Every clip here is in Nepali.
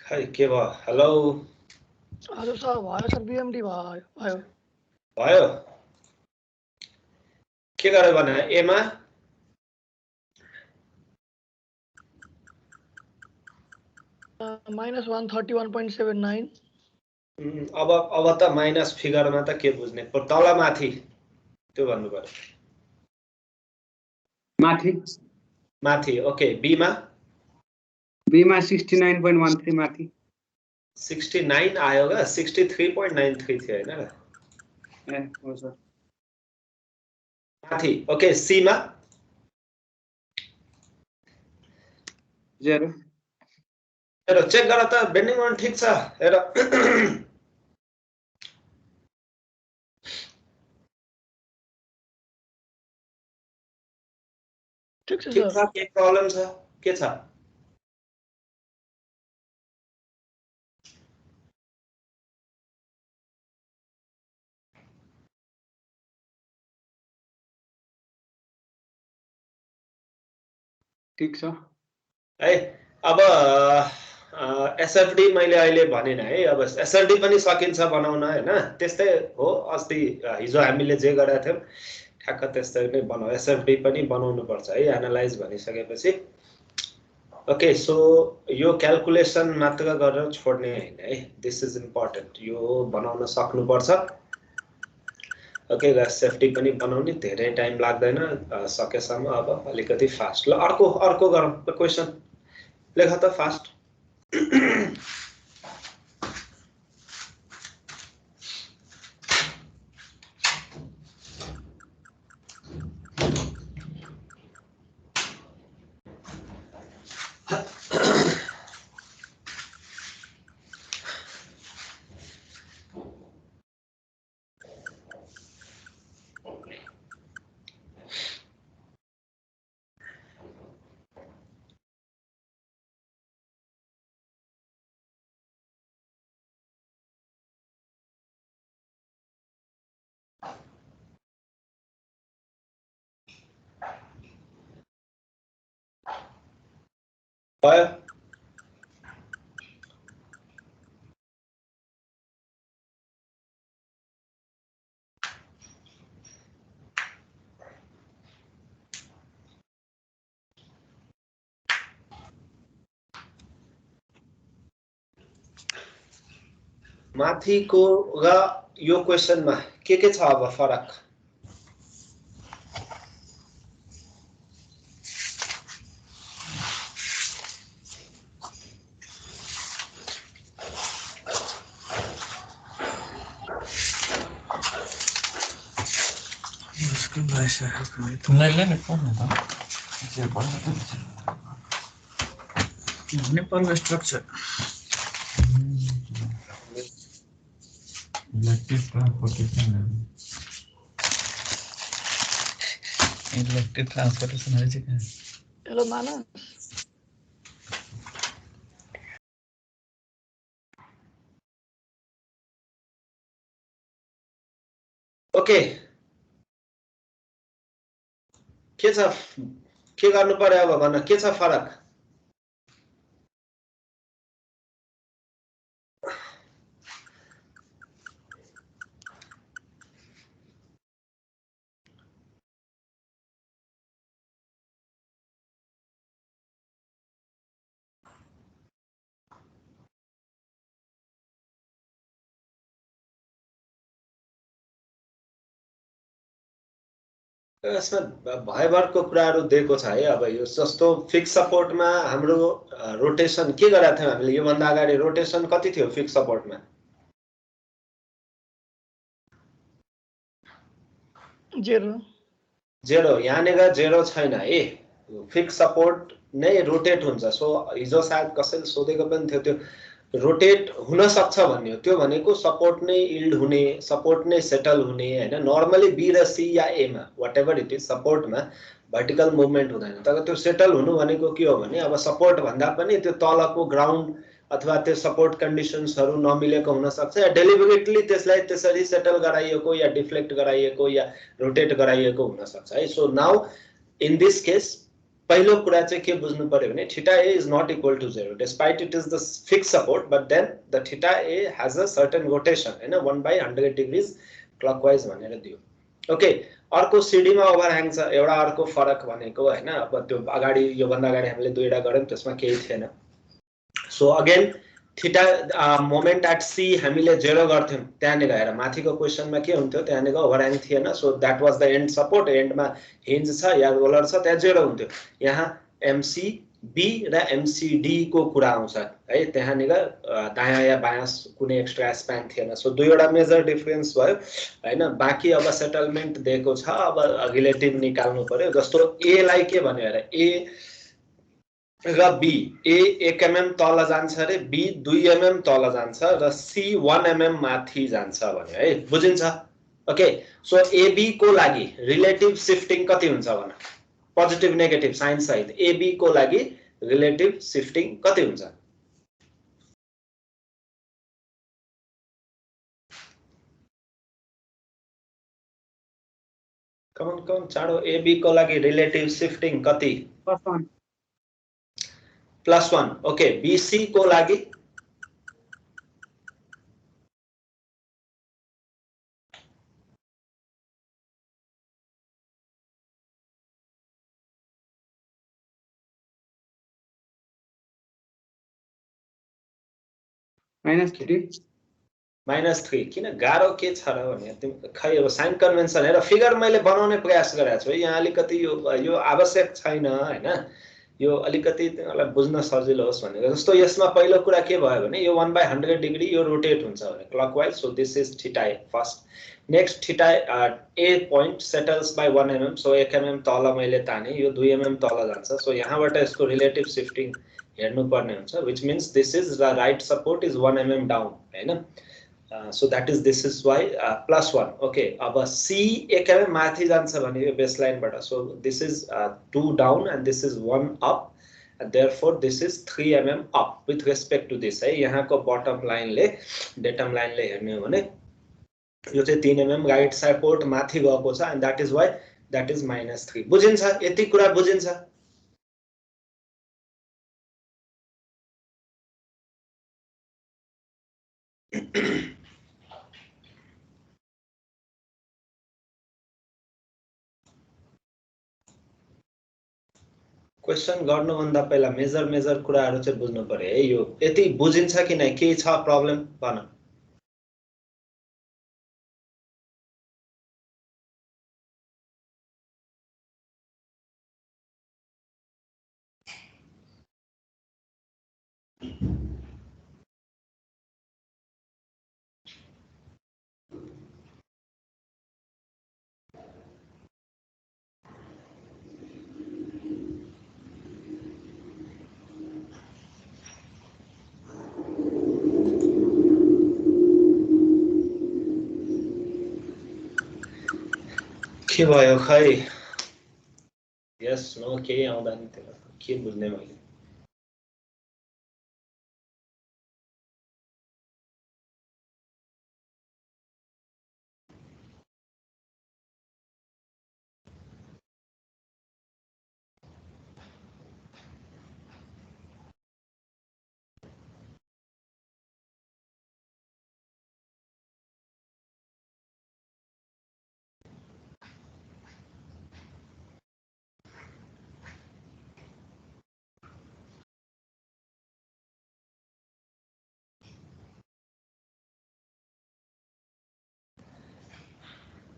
खै के भयो? हेलो हजुर सर भयो सर बीएमडी भयो भयो के गर्यो भने ए मा -131.79 अब त माइनस फिगरमा त के बुझ्ने तल माथि त्यो भन्नु पर्यो माथि ओके बी मा 69.13 माथि 69 आयो गा 63.93 थियो हैन र ए हो सर माथि ओके सी मा 0 हेर चेक गर त बेन्डिङ मोमेन्ट ठीक छ हेर ठीक छ ठीक सर छ के प्रब्लम छ के छ ठीक छ है अब एसएफडी मैले अहिले भनेन है अब एसएलडी पनि सकिन्छ बनाउन हैन त्यस्तै हो अस्ति हिजो हामीले जे गरेका थियौं ठ्याक्क त्यस्तै नै बनाऊ एसएफडी पनि बनाउनु पर्छ है एनालाइज भनिसकेपछि ओके सो यो क्याल्कुलेसन मात्र गरेर छोड्ने हैन है दिस इज इम्पोर्टेन्ट यो बनाउन सक्नु पर्छ ओके गाइस सेफ्टी पनि बनाउने धेरै टाइम लाग्दैन सकेसम्म अब अलिकति फास्ट ल अर्को गरौँ ल क्वेशन लेख त फास्ट भयो माथिको र यो क्वेशनमा के छ अब फरक नेपाल स्ट्रक्चर इलेक्ट्रिक ट्रांसपोर्टेशन है जी हेलो मानस ओके के छ के गर्नु पर्यो अब भन्न के छ फरक यसमा भयभरको कुराहरु दिएको छ है अब यो जस्तो फिक्स सपोर्टमा हाम्रो रोटेसन के गरेका थियौं हामीले यो भन्दा अगाडि रोटेसन कति थियो फिक्स सपोर्टमा 0 यहाँनेर 0 छैन है फिक्स सपोर्ट नै रोटेट हुन्छ सो हिजो सायद कसैले सोधेको पनि थियो त्यो रोटेट हुन सक्छ भन्ने हो त्यो भनेको सपोर्ट नै इल्ड हुने सपोर्ट नै सेटल हुने हैन नर्मली बी र सी या ए मा व्हाटएभर इट इज सपोर्टमा भर्टिकल मुभमेन्ट हुँदैन तर त्यो सेटल हुनु भनेको के हो भने अब सपोर्ट भन्दा पनि त्यो तलको ग्राउन्ड अथवा त्यो सपोर्ट कन्डिसन्सहरु नमिलेको हुन सक्छ या डेलिबरेटली त्यसलाई त्यसरी सेटल गराइएको या डिफ्लेक्ट गराइएको या रोटेट गराइएको हुन सक्छ है so now in this case पहिलो कुरा चाहिँ के बुझ्नु पर्यो भने theta A is not equal to 0 despite it is the fix support but then the theta A has a certain rotation हैन 1/100 डिग्रीज क्लकवाइज भनेर दियो ओके अर्को सीडी मा ओभरह्याङ छ एउटा अर्को फरक भनेको हैन अब त्यो अगाडि यो भन्दा अगाडि हामीले दुईटा गर्यौं त्यसमा केही थिएन so again theta moment at C हामीले 0 गर्थ्यौं त्यहाँनिर हेर माथिको क्वेशनमा के हुन्थ्यो त्यहाँनिर ओभरह्याङ थिएन so that was the end support एन्डमा हिन्ज छ या रोलर छ त्यहाँ 0 हुन्थ्यो यहाँ एमसी बी र एमसीडी को कुरा आउँछ है त्यहाँनिर दायाँ या बायाँ कुनै एक्स्ट्रा स्प्यान थिएन सो दुईवटा मेजर डिफरेन्स भयो हैन बाकी अब सेटलमेन्ट दिएको छ अब रिलेटिभ निकाल्नु पर्यो जस्तो ए लाई के भन्यो हेर ए र बी ए 1 mm तल जान्छ रे बी 2 mm तल जान्छ र सी 1 mm माथि जान्छ भन्यो है बुझिन्छ ओके सो एबी को लागि रिलेटिभ शिफ्टिङ कति हुन्छ भन पोजिटिभ नेगेटिभ साइन सहित एबी को लागि रिलेटिभ शिफ्टिङ कति हुन्छ कम चाँडो एबी को लागि रिलेटिभ शिफ्टिङ कति +1 ओके बीसी को लागि -3 किन गाह्रो के छ र भने तिमी खै अब साइन कन्भेन्सन हेर फिगर मैले बनाउने प्रयास गरेको छु यहाँ अलिकति यो आवश्यक छैन हैन यो अलिकति तिमीलाई बुझ्न सजिलो होस् भनेको जस्तो यसमा पहिलो कुरा के भयो भने यो 1/100 डिग्री यो रोटेट हुन्छ भने clockwise so this is theta A first next theta A point settles by 1 mm सो 1 mm तल मैले ताने यो 2 mm तल जान्छ सो यहाँबाट यसको रिलेटिभ शिफ्टिङ हेर्नु पर्ने हुन्छ which means this is the right support is 1 mm down हैन so that is this is why +1 okay अब C 1 mm माथि जान्छ भने यो बेसलाइन बाट so this is 2 down and this is 1 up and therefore this is 3 mm up with respect to this है यहाँको बटम लाइनले डेटम लाइनले हेर्ने हो भने यो चाहिँ 3 mm राइट सपोर्ट माथि गएको छ and that is why that is -3 बुझिन्छ यति कुरा बुझिन्छ क्वेशन गर्नुभन्दा पहिला मेजर कुराहरु चाहिँ बुझ्नु पर्यो है यो यति बुझिन्छ कि नै के छ प्रब्लम भन के भयो खै यस नो के आउँदा नि त्यो के बुझ्ने मैले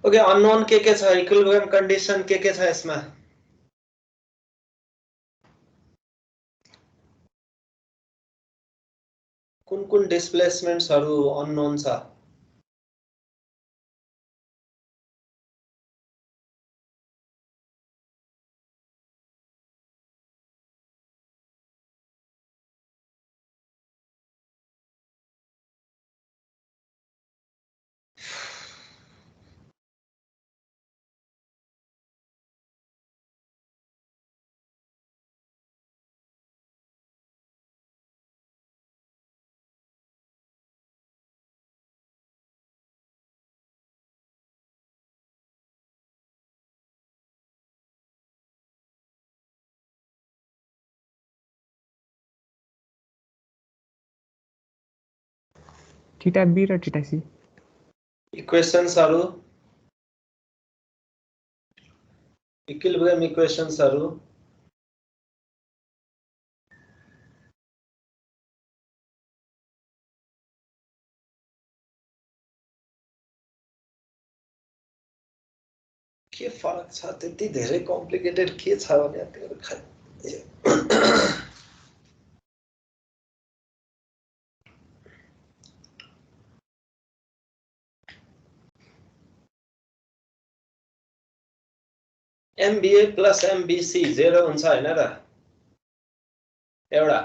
ओके अननोन के छ इक्विलिब्रियम कन्डिसन के छ यसमा कुन डिस्प्लेसमेन्ट्सहरु अननोन छ थीटा बी र थीटा सी इक्वेशन्सहरु इक्विलिब्रियम इक्वेशन्सहरु के फरक छ त्यति धेरै कम्प्लिकेटेड के छ भने त्यो MBA प्लस MBC 0 हुन्छ हैन र एउटा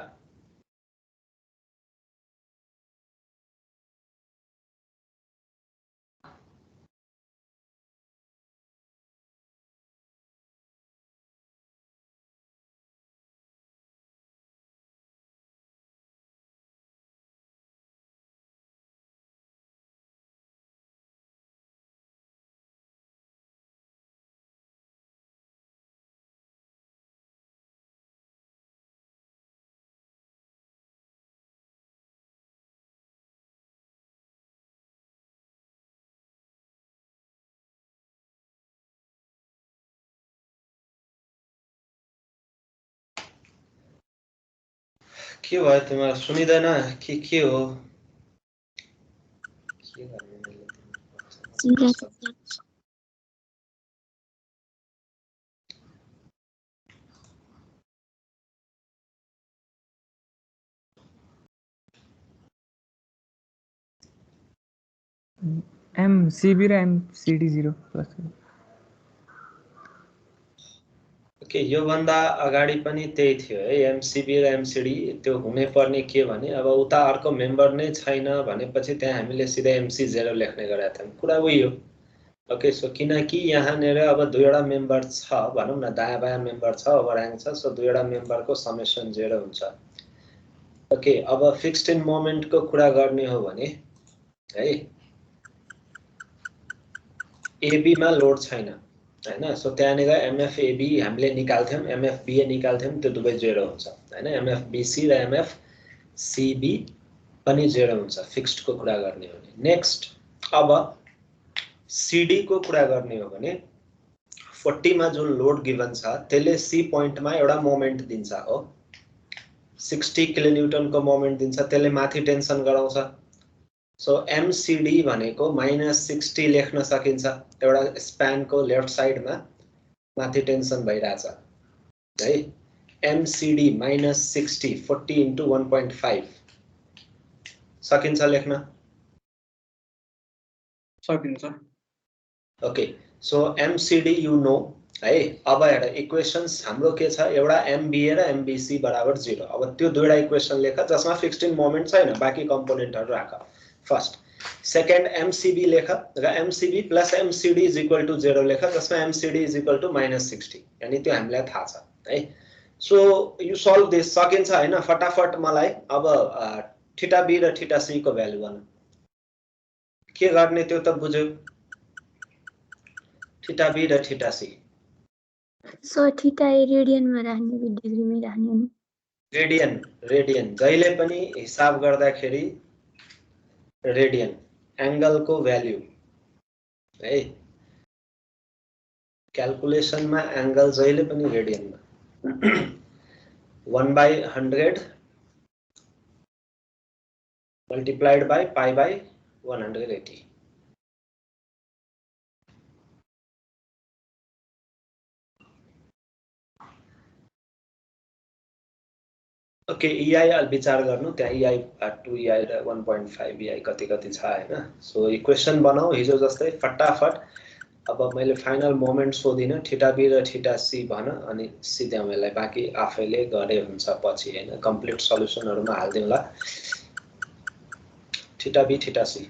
के भयो तिम्रो सुनिदैन के हो के गर्ने मैले MCB र MCD 0 प्लस ओके यो भन्दा अगाडि पनि त्यही थियो है MCB र MCD त्यो हुने पर्ने के भने अब उता अर्को मेम्बर नै छैन भनेपछि त्यहाँ हामीले सिधै MC0 लेख्ने गरेका थियौं कुरा उही हो ओके सो किनकि यहाँनेर अब दुईवटा मेम्बर छ भनौं न दायाँ बायाँ मेम्बर छ ओभरह्याङ छ सो दुईवटा मेम्बरको समेसन 0 हुन्छ ओके अब फिक्स्ड इन मोमेन्टको कुरा गर्ने हो भने है AB मा लोड छैन हैन सो त्यहाँनेर MFAB हामीले निकाल्थ्यौं MFBA निकाल्थ्यौं त्यो दुवै 0 हुन्छ हैन MFBC र MFCB पनि 0 हुन्छ फिक्स्ड को कुरा गर्ने हो भने नेक्स्ट अब CD को कुरा गर्ने हो भने 40 मा जुन लोड गिवन छ त्यसले C पोइन्ट मा एउटा मोमेन्ट दिन्छ हो 60 किलोन्युटन को मोमेन्ट दिन्छ त्यसले माथि टेन्सन गराउँछ सो MCD भनेको -60 लेख्न सकिन्छ एउटा स्प्यान को लेफ्ट साइड मा माथि टेन्सन भइराछ है MCD -60 40 * 1.5 सकिन्छ लेख्न सकिन्छ okay so MCD you know है अब हेर इक्वेशन्स हाम्रो के छ एउटा MBA र MBC बराबर 0 अब त्यो दुईटा इक्वेसन लेख जसमा फिक्स्ड इन मोमेन्ट छैन बाकी कम्पोनेन्टहरु राख फर्स्ट सेकेन्ड MCB लेख र MCB प्लस MCD = 0 लेख जसमा MCD = -60 यानी त्यो हामीलाई थाहा छ है सो यु सल्भ दिस सकिन्छ हैन फटाफट मलाई अब थीटा B र थीटा C को भ्यालु गर्न के गर्ने त्यो त बुझ्यौ थीटा B र theta C so theta radian में राख्ने कि डिग्री में राख्ने रेडियन रेडियन जहिले पनि हिसाब गर्दाखेरि रेडियन एंगल को भ्यालु है क्याल्कुलेसन मा एंगल जहिले पनि रेडियन मा 1/100 multiplied by pi/180 okay EI अल विचार गर्नु त्यहाँ EI 2 EI र 1.5 EI कति कति छ हैन सो इक्वेसन बनाऊ हिजो जस्तै फटाफट अब मैले फाइनल मोमेन्ट सोधिन थीटा B र थीटा C भन अनि सिध्याउ यसलाई बाकी आफैले गरे हुन्छ पछि हैन कम्प्लिट सल्युसनहरुमा हाल्दिउँला थीटा B थीटा C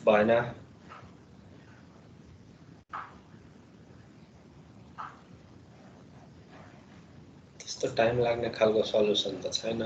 भएन त्यस्तो टाइम लाग्ने खालको सल्युसन त छैन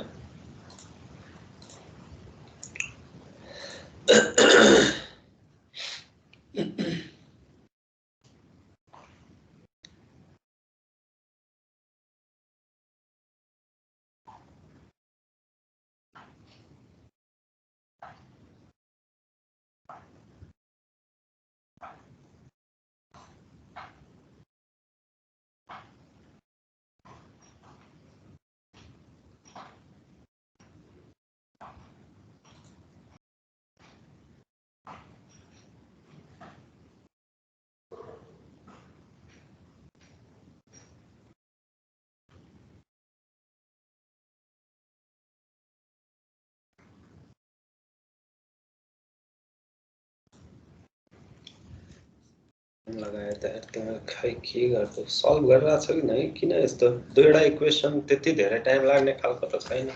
लगाए त त्यहाँ खै के गर्छ सल्भ गरिरहेछ कि नै किन यस्तो दुईवटा इक्वेसन त्यति धेरै टाइम लाग्ने खालको त छैन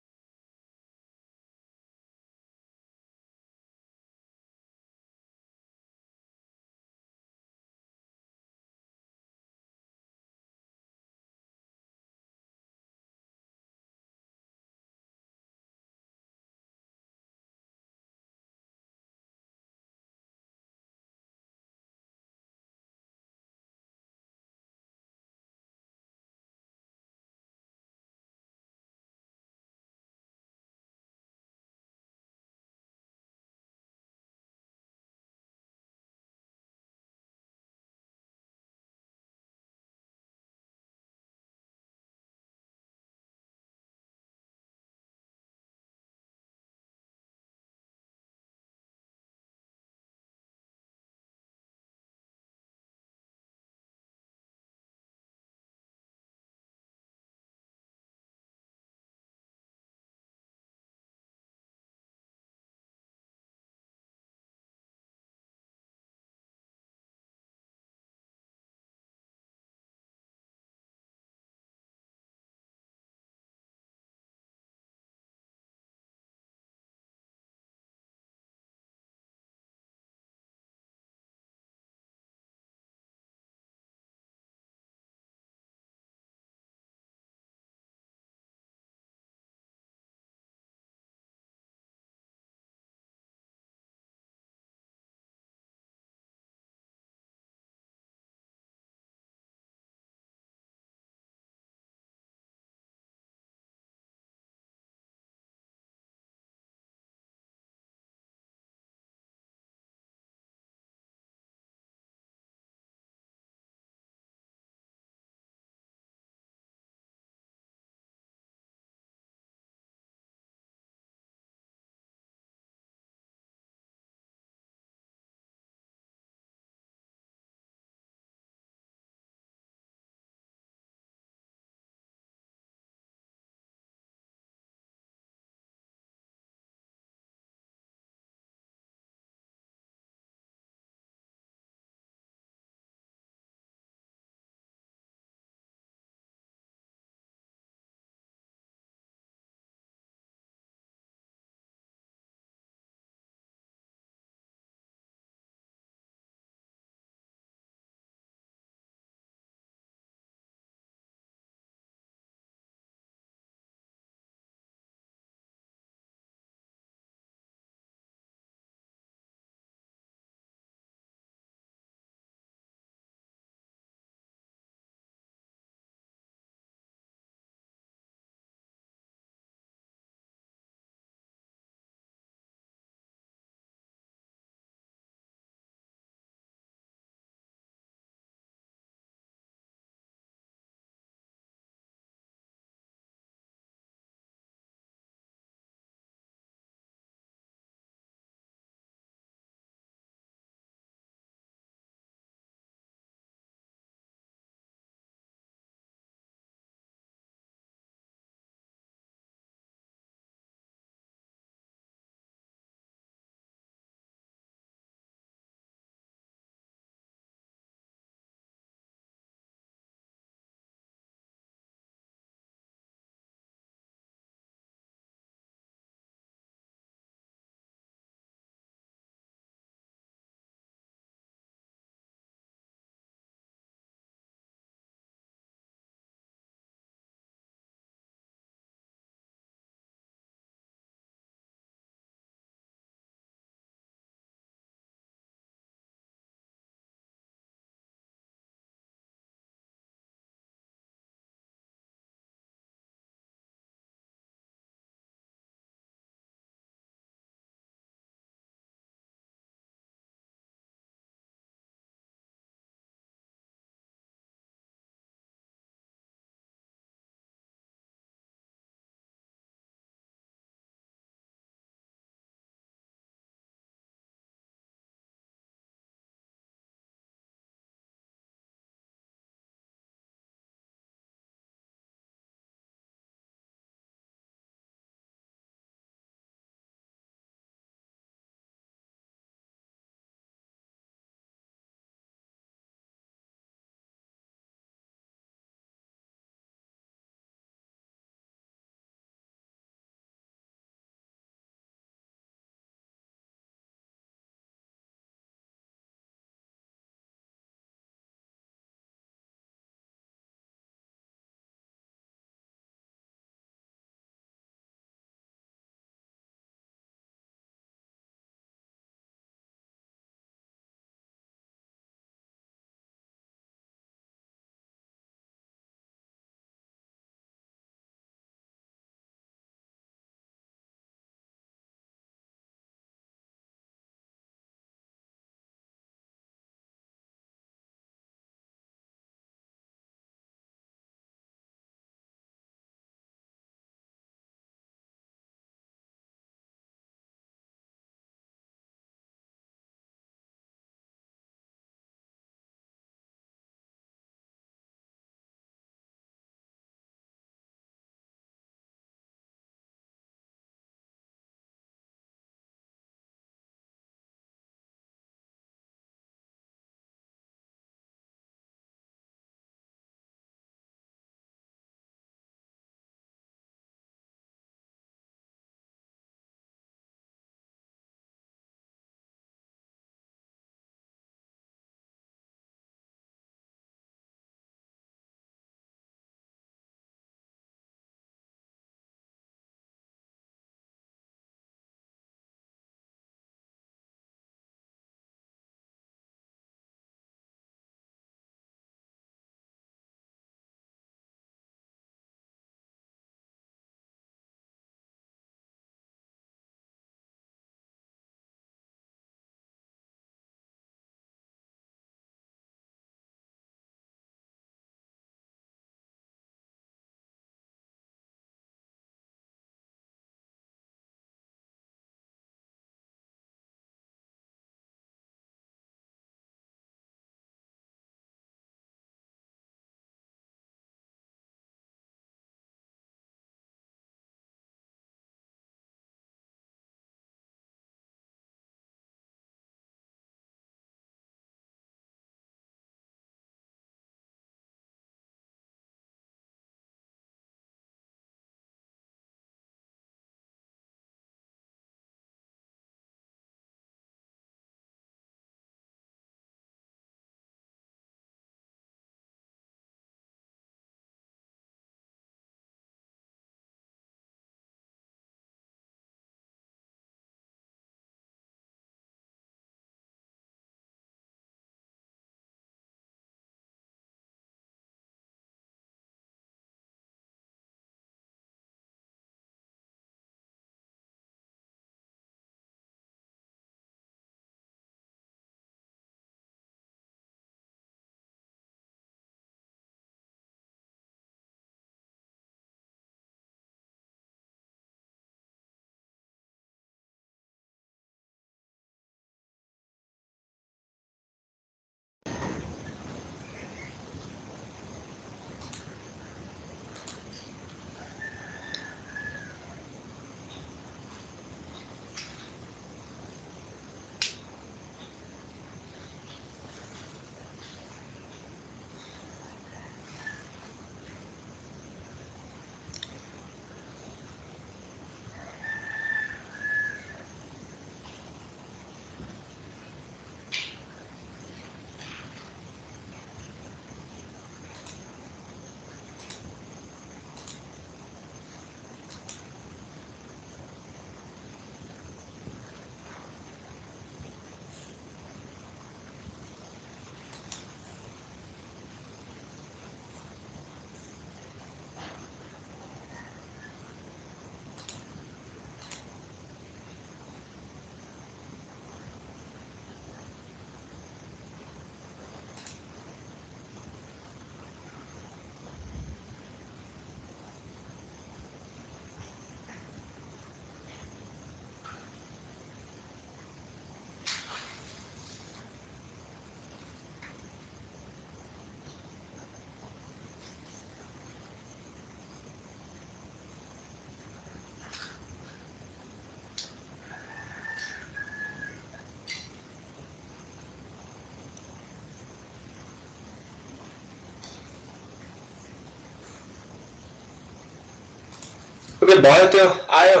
ओके भयो त्यो आयो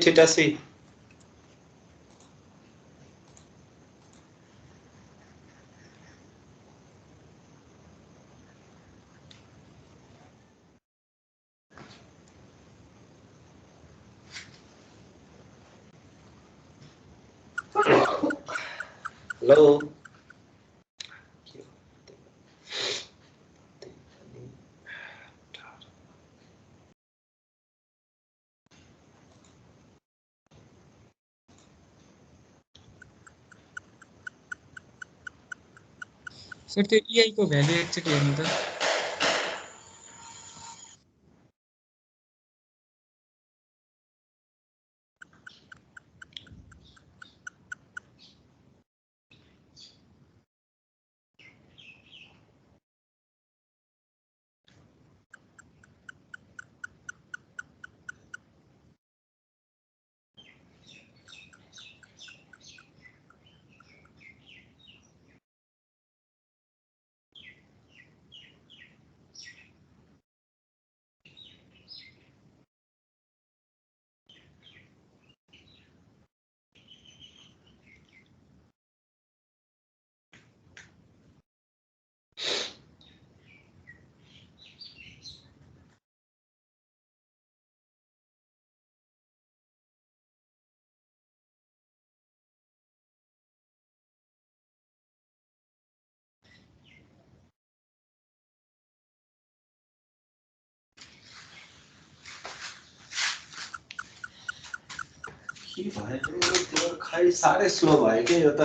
थीटा सी हेलो सर त्यो EI को भ्यालु एकचोटि हेर्नु त के भयो त्यो खै साह्रै स्लो भयो के यो त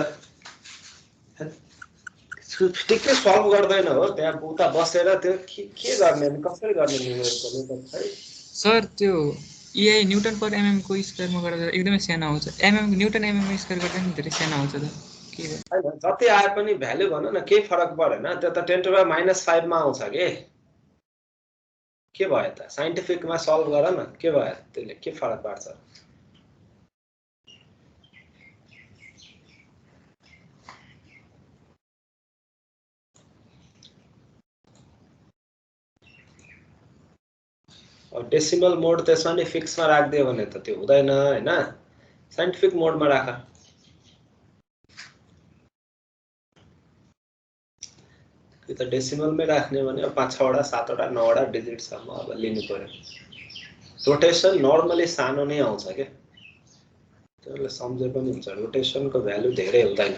ठिकै सल्भ गर्दैन हो त्यहाँ उता बसेर त्यो के गर्ने अनि कसरी गर्ने न्युमेरिकल त खै सर त्यो EI न्युटन पर mm को स्क्वायरमा गर्दा एकदमै सानो आउँछ न्युटन mm स्क्वायर गर्दा नि धेरै सानो आउँछ त के भयो हैन जति आए पनि भ्यालु भन न केही फरक परेन त्यो त 10⁻⁵ मा आउँछ के भयो त साइन्टिफिकमा सल्भ गर न के भयो त्यसले के फरक पार्छ डेसिमल मोड त्यसमा नि फिक्समा राख्दियो भने त त्यो हुँदैन हैन साइन्टिफिक मोडमा राख कि त डेसिमलमै राख्ने भने 5 वटा 7 वटा 9 वटा डिजिट सम्म अब लिनु पर्यो रोटेसन नर्मली सानो नै आउँछ के त्यसले सम्झे पनि हुन्छ रोटेसनको भ्यालु धेरै हुँदैन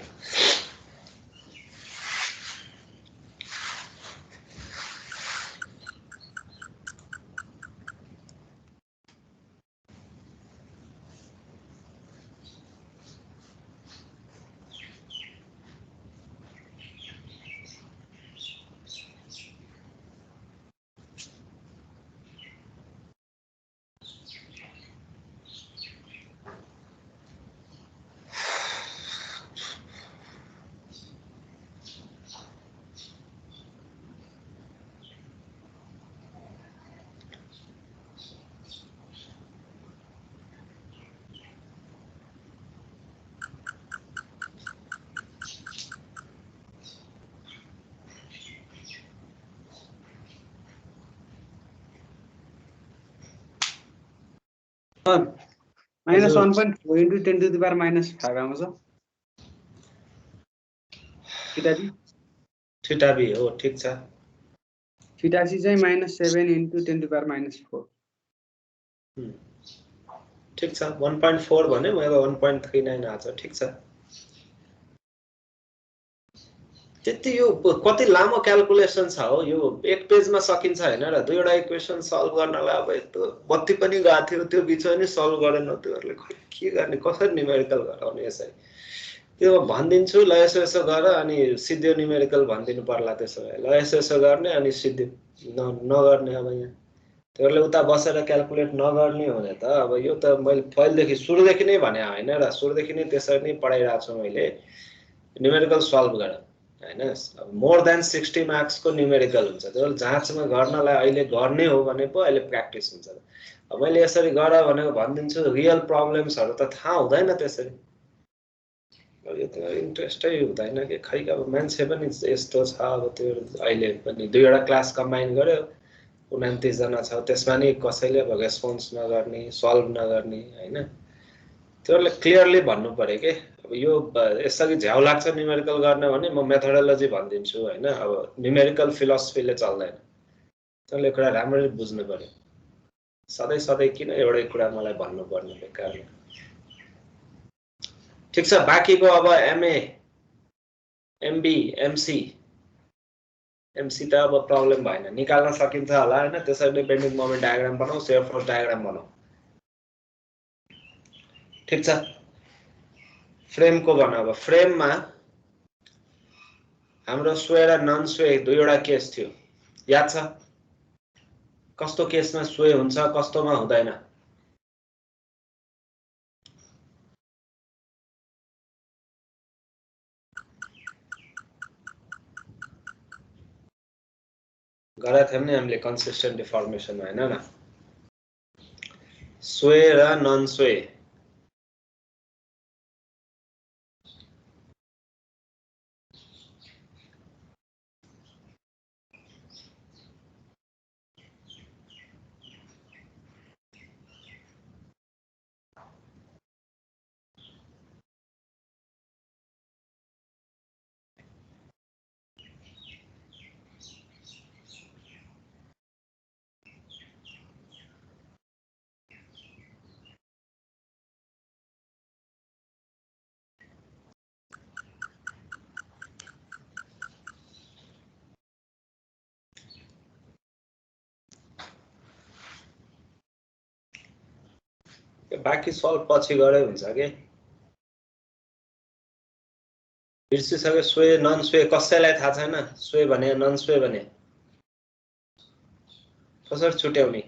-1.4 into 10 to the power -5 आउँछ थीटा बी हो ठीक छ थीटा सी चाहिँ -7 into 10 to the power -4 ठीक छ 1.4 भने मैले 1.39 आछ ठीक छ त्यति यो कति लामो क्याल्कुलेसन छ हो यो एक पेजमा सकिन्छ हैन र दुईवटा इक्वेसन सल्भ गर्नलाई अब यस्तो बत्ती पनि गएको थियो त्यो बिचमा नि सल्भ गरेन त्योहरुले के गर्ने कसरी न्युमेरिकल गराउने यसै त्यो भन्दिन्छु ल यसो गर अनि सिद्धो न्युमेरिकल भन्दिनु पर्ला त्यसो भए ल यसो गर्ने अनि सिद्धो नगर्ने अब यहाँ त्यसले उता बसेर क्याल्कुलेट नगर्ने हो भने त अब यो त मैले पहिलेदेखि सुरुदेखि नै भने हैन र सुरुदेखि नै त्यसरी नै पढाइराछु मैले न्युमेरिकल सल्भ गर हैन अब मोर देन 60 मार्क्स को न्युमेरिकल हुन्छ त्यसले जाँचमा गर्नलाई अहिले गर्ने हो भने पो अहिले प्र्याक्टिस हुन्छ अब मैले यसरी गर भनेको भन्दिन्छु रियल प्रब्लम्सहरु त थाहा हुँदैन त्यसरी अब यो त इन्ट्रेस्टै हुँदैन के खै अब मान्छे पनि यस्तो छ अब त्यो अहिले पनि दुईवटा क्लास कम्बाइन गर्यो 29 जना छ, त्यसमा नि कसैले अब रेस्पोन्स नगर्ने, सल्भ नगर्ने हैन, त्यसले क्लियरली भन्नु पर्यो के अब यो यसरी झ्याउ लाग्छ न्युमेरिकल गर्न भने म मेथोडोलोजी भनिदिन्छु हैन। अब न्युमेरिकल फिलोसफीले चल्दैन, त्यसले कुरा राम्ररी बुझ्नु पर्यो। सधैँ सधैँ किन एउटै कुरा मलाई भन्नुपर्ने बेकारले। ठिक छ, बाँकीको अब एमए, एमबी, एमसी त अब प्रब्लम भएन, निकाल्न सकिन्छ होला हैन। त्यसैले बेन्डिङ मोमेन्ट डायग्राम बनाऊ, शियर फोर्स डायग्राम बनाऊ। ठिक छ, फ्रेमको बनाऊ। अब फ्रेममा हाम्रो स्वे र नन स्वे दुईवटा केस थियो, याद छ? कस्तो केसमा स्वे हुन्छ, कस्तोमा हुँदैन? गरेका थियौँ नि हामीले कन्सिस्टेन्ट डिफर्मेसन हैन न, स्वे र नन स्वे। बाँकी सल्भ पछि गरे हुन्छ के। बिर्सिसक्यो स्वे नन स्वे, कसैलाई थाहा छैन स्वे भने नन स्वे भने कसरी छुट्याउने?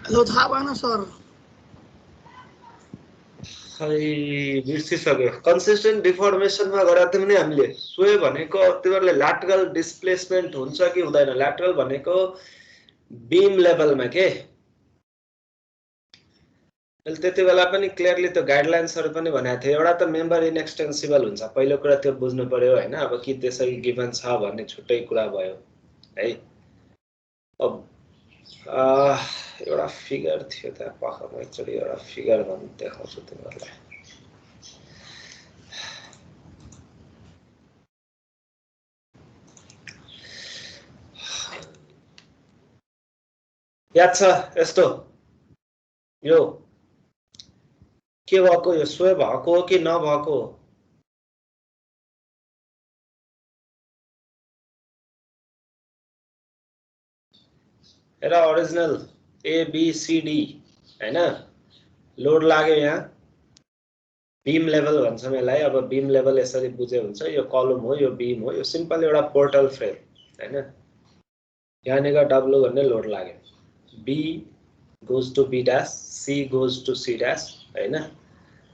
हेलो, थाहा भएन सर। खै बिर्सिसक्यो। कन्सिस्टेन्ट डिफर्मेसनमा गरेका थियौँ नि हामीले। स्वे भनेको तिमीहरूले ल्याटरल डिस्प्लेसमेन्ट हुन्छ कि हुँदैन? ल्याटरल भनेको बीम लेभलमा के। मैले त्यति बेला पनि क्लियरली त्यो गाइडलाइन्सहरू पनि भनेको थिएँ। एउटा त मेम्बर इनएक्सटेन्सिबल हुन्छ, पहिलो कुरा त्यो बुझ्नु पर्यो हैन। अब कि त्यसै गिभन छ भन्ने छुट्टै कुरा भयो है। अब एउटा फिगर थियो त्यहाँ पखमा, एकचोटि एउटा फिगर भन्नु देखाउँछु तिमीहरूलाई। याद छ यस्तो? यो के भएको? यो स्वे भएको हो कि नभएको हो? हेर, ओरिजिनल ABCD हैन, लोड लाग्यो यहाँ, बीम लेभल भन्छ यसलाई। अब बीम लेभल यसरी बुझे हुन्छ, यो कलम हो, यो बीम हो, यो सिम्पल एउटा पोर्टल फ्रेम हैन। यहाँनिर W भन्ने लोड लाग्यो, B goes to B dash, C goes to C dash हैन।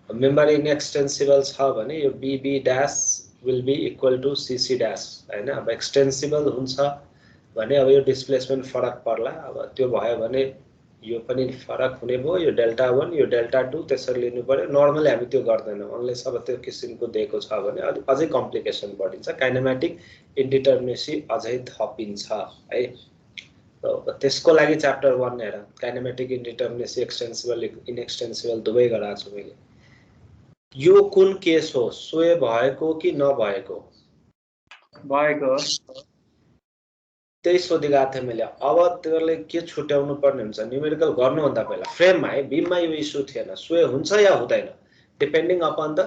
मेम्बर इनएक्सटेन्सिबल छ भने यो BB dash will be equal to CC dash हैन। अब एक्सटेन्सिबल हुन्छ भने अब यो डिस्प्लेसमेन्ट फरक पर्ला। अब त्यो भयो भने यो पनि फरक हुने भयो, यो डेल्टा 1 यो डेल्टा 2 त्यसरी लिनु पर्यो। नर्मली हामी त्यो गर्दैनौँ, अनलेस अब त्यो किसिमको दिएको छ भने अझै कम्प्लिकेसन बढिन्छ, काइनेमेटिक इन्डिटर्मिनेसी अझै थपिन्छ है। त्यसको लागि च्याप्टर 1 हेर काइनेमेटिक इन्डिटर्मिनेसी एक्सटेन्सिबल इनएक्सटेन्सिबल दुवै गराएको छु मैले। यो कुन केस हो सोए भएको कि नभएको भएको त्यही सोधिरहेको थिएँ मैले। अब तिमीहरूले के छुट्याउनु पर्ने हुन्छ न्युमेरिकल गर्नुभन्दा पहिला फ्रेममा है बीममा यो इस्यु थिएन सोए हुन्छ या हुँदैन depending upon the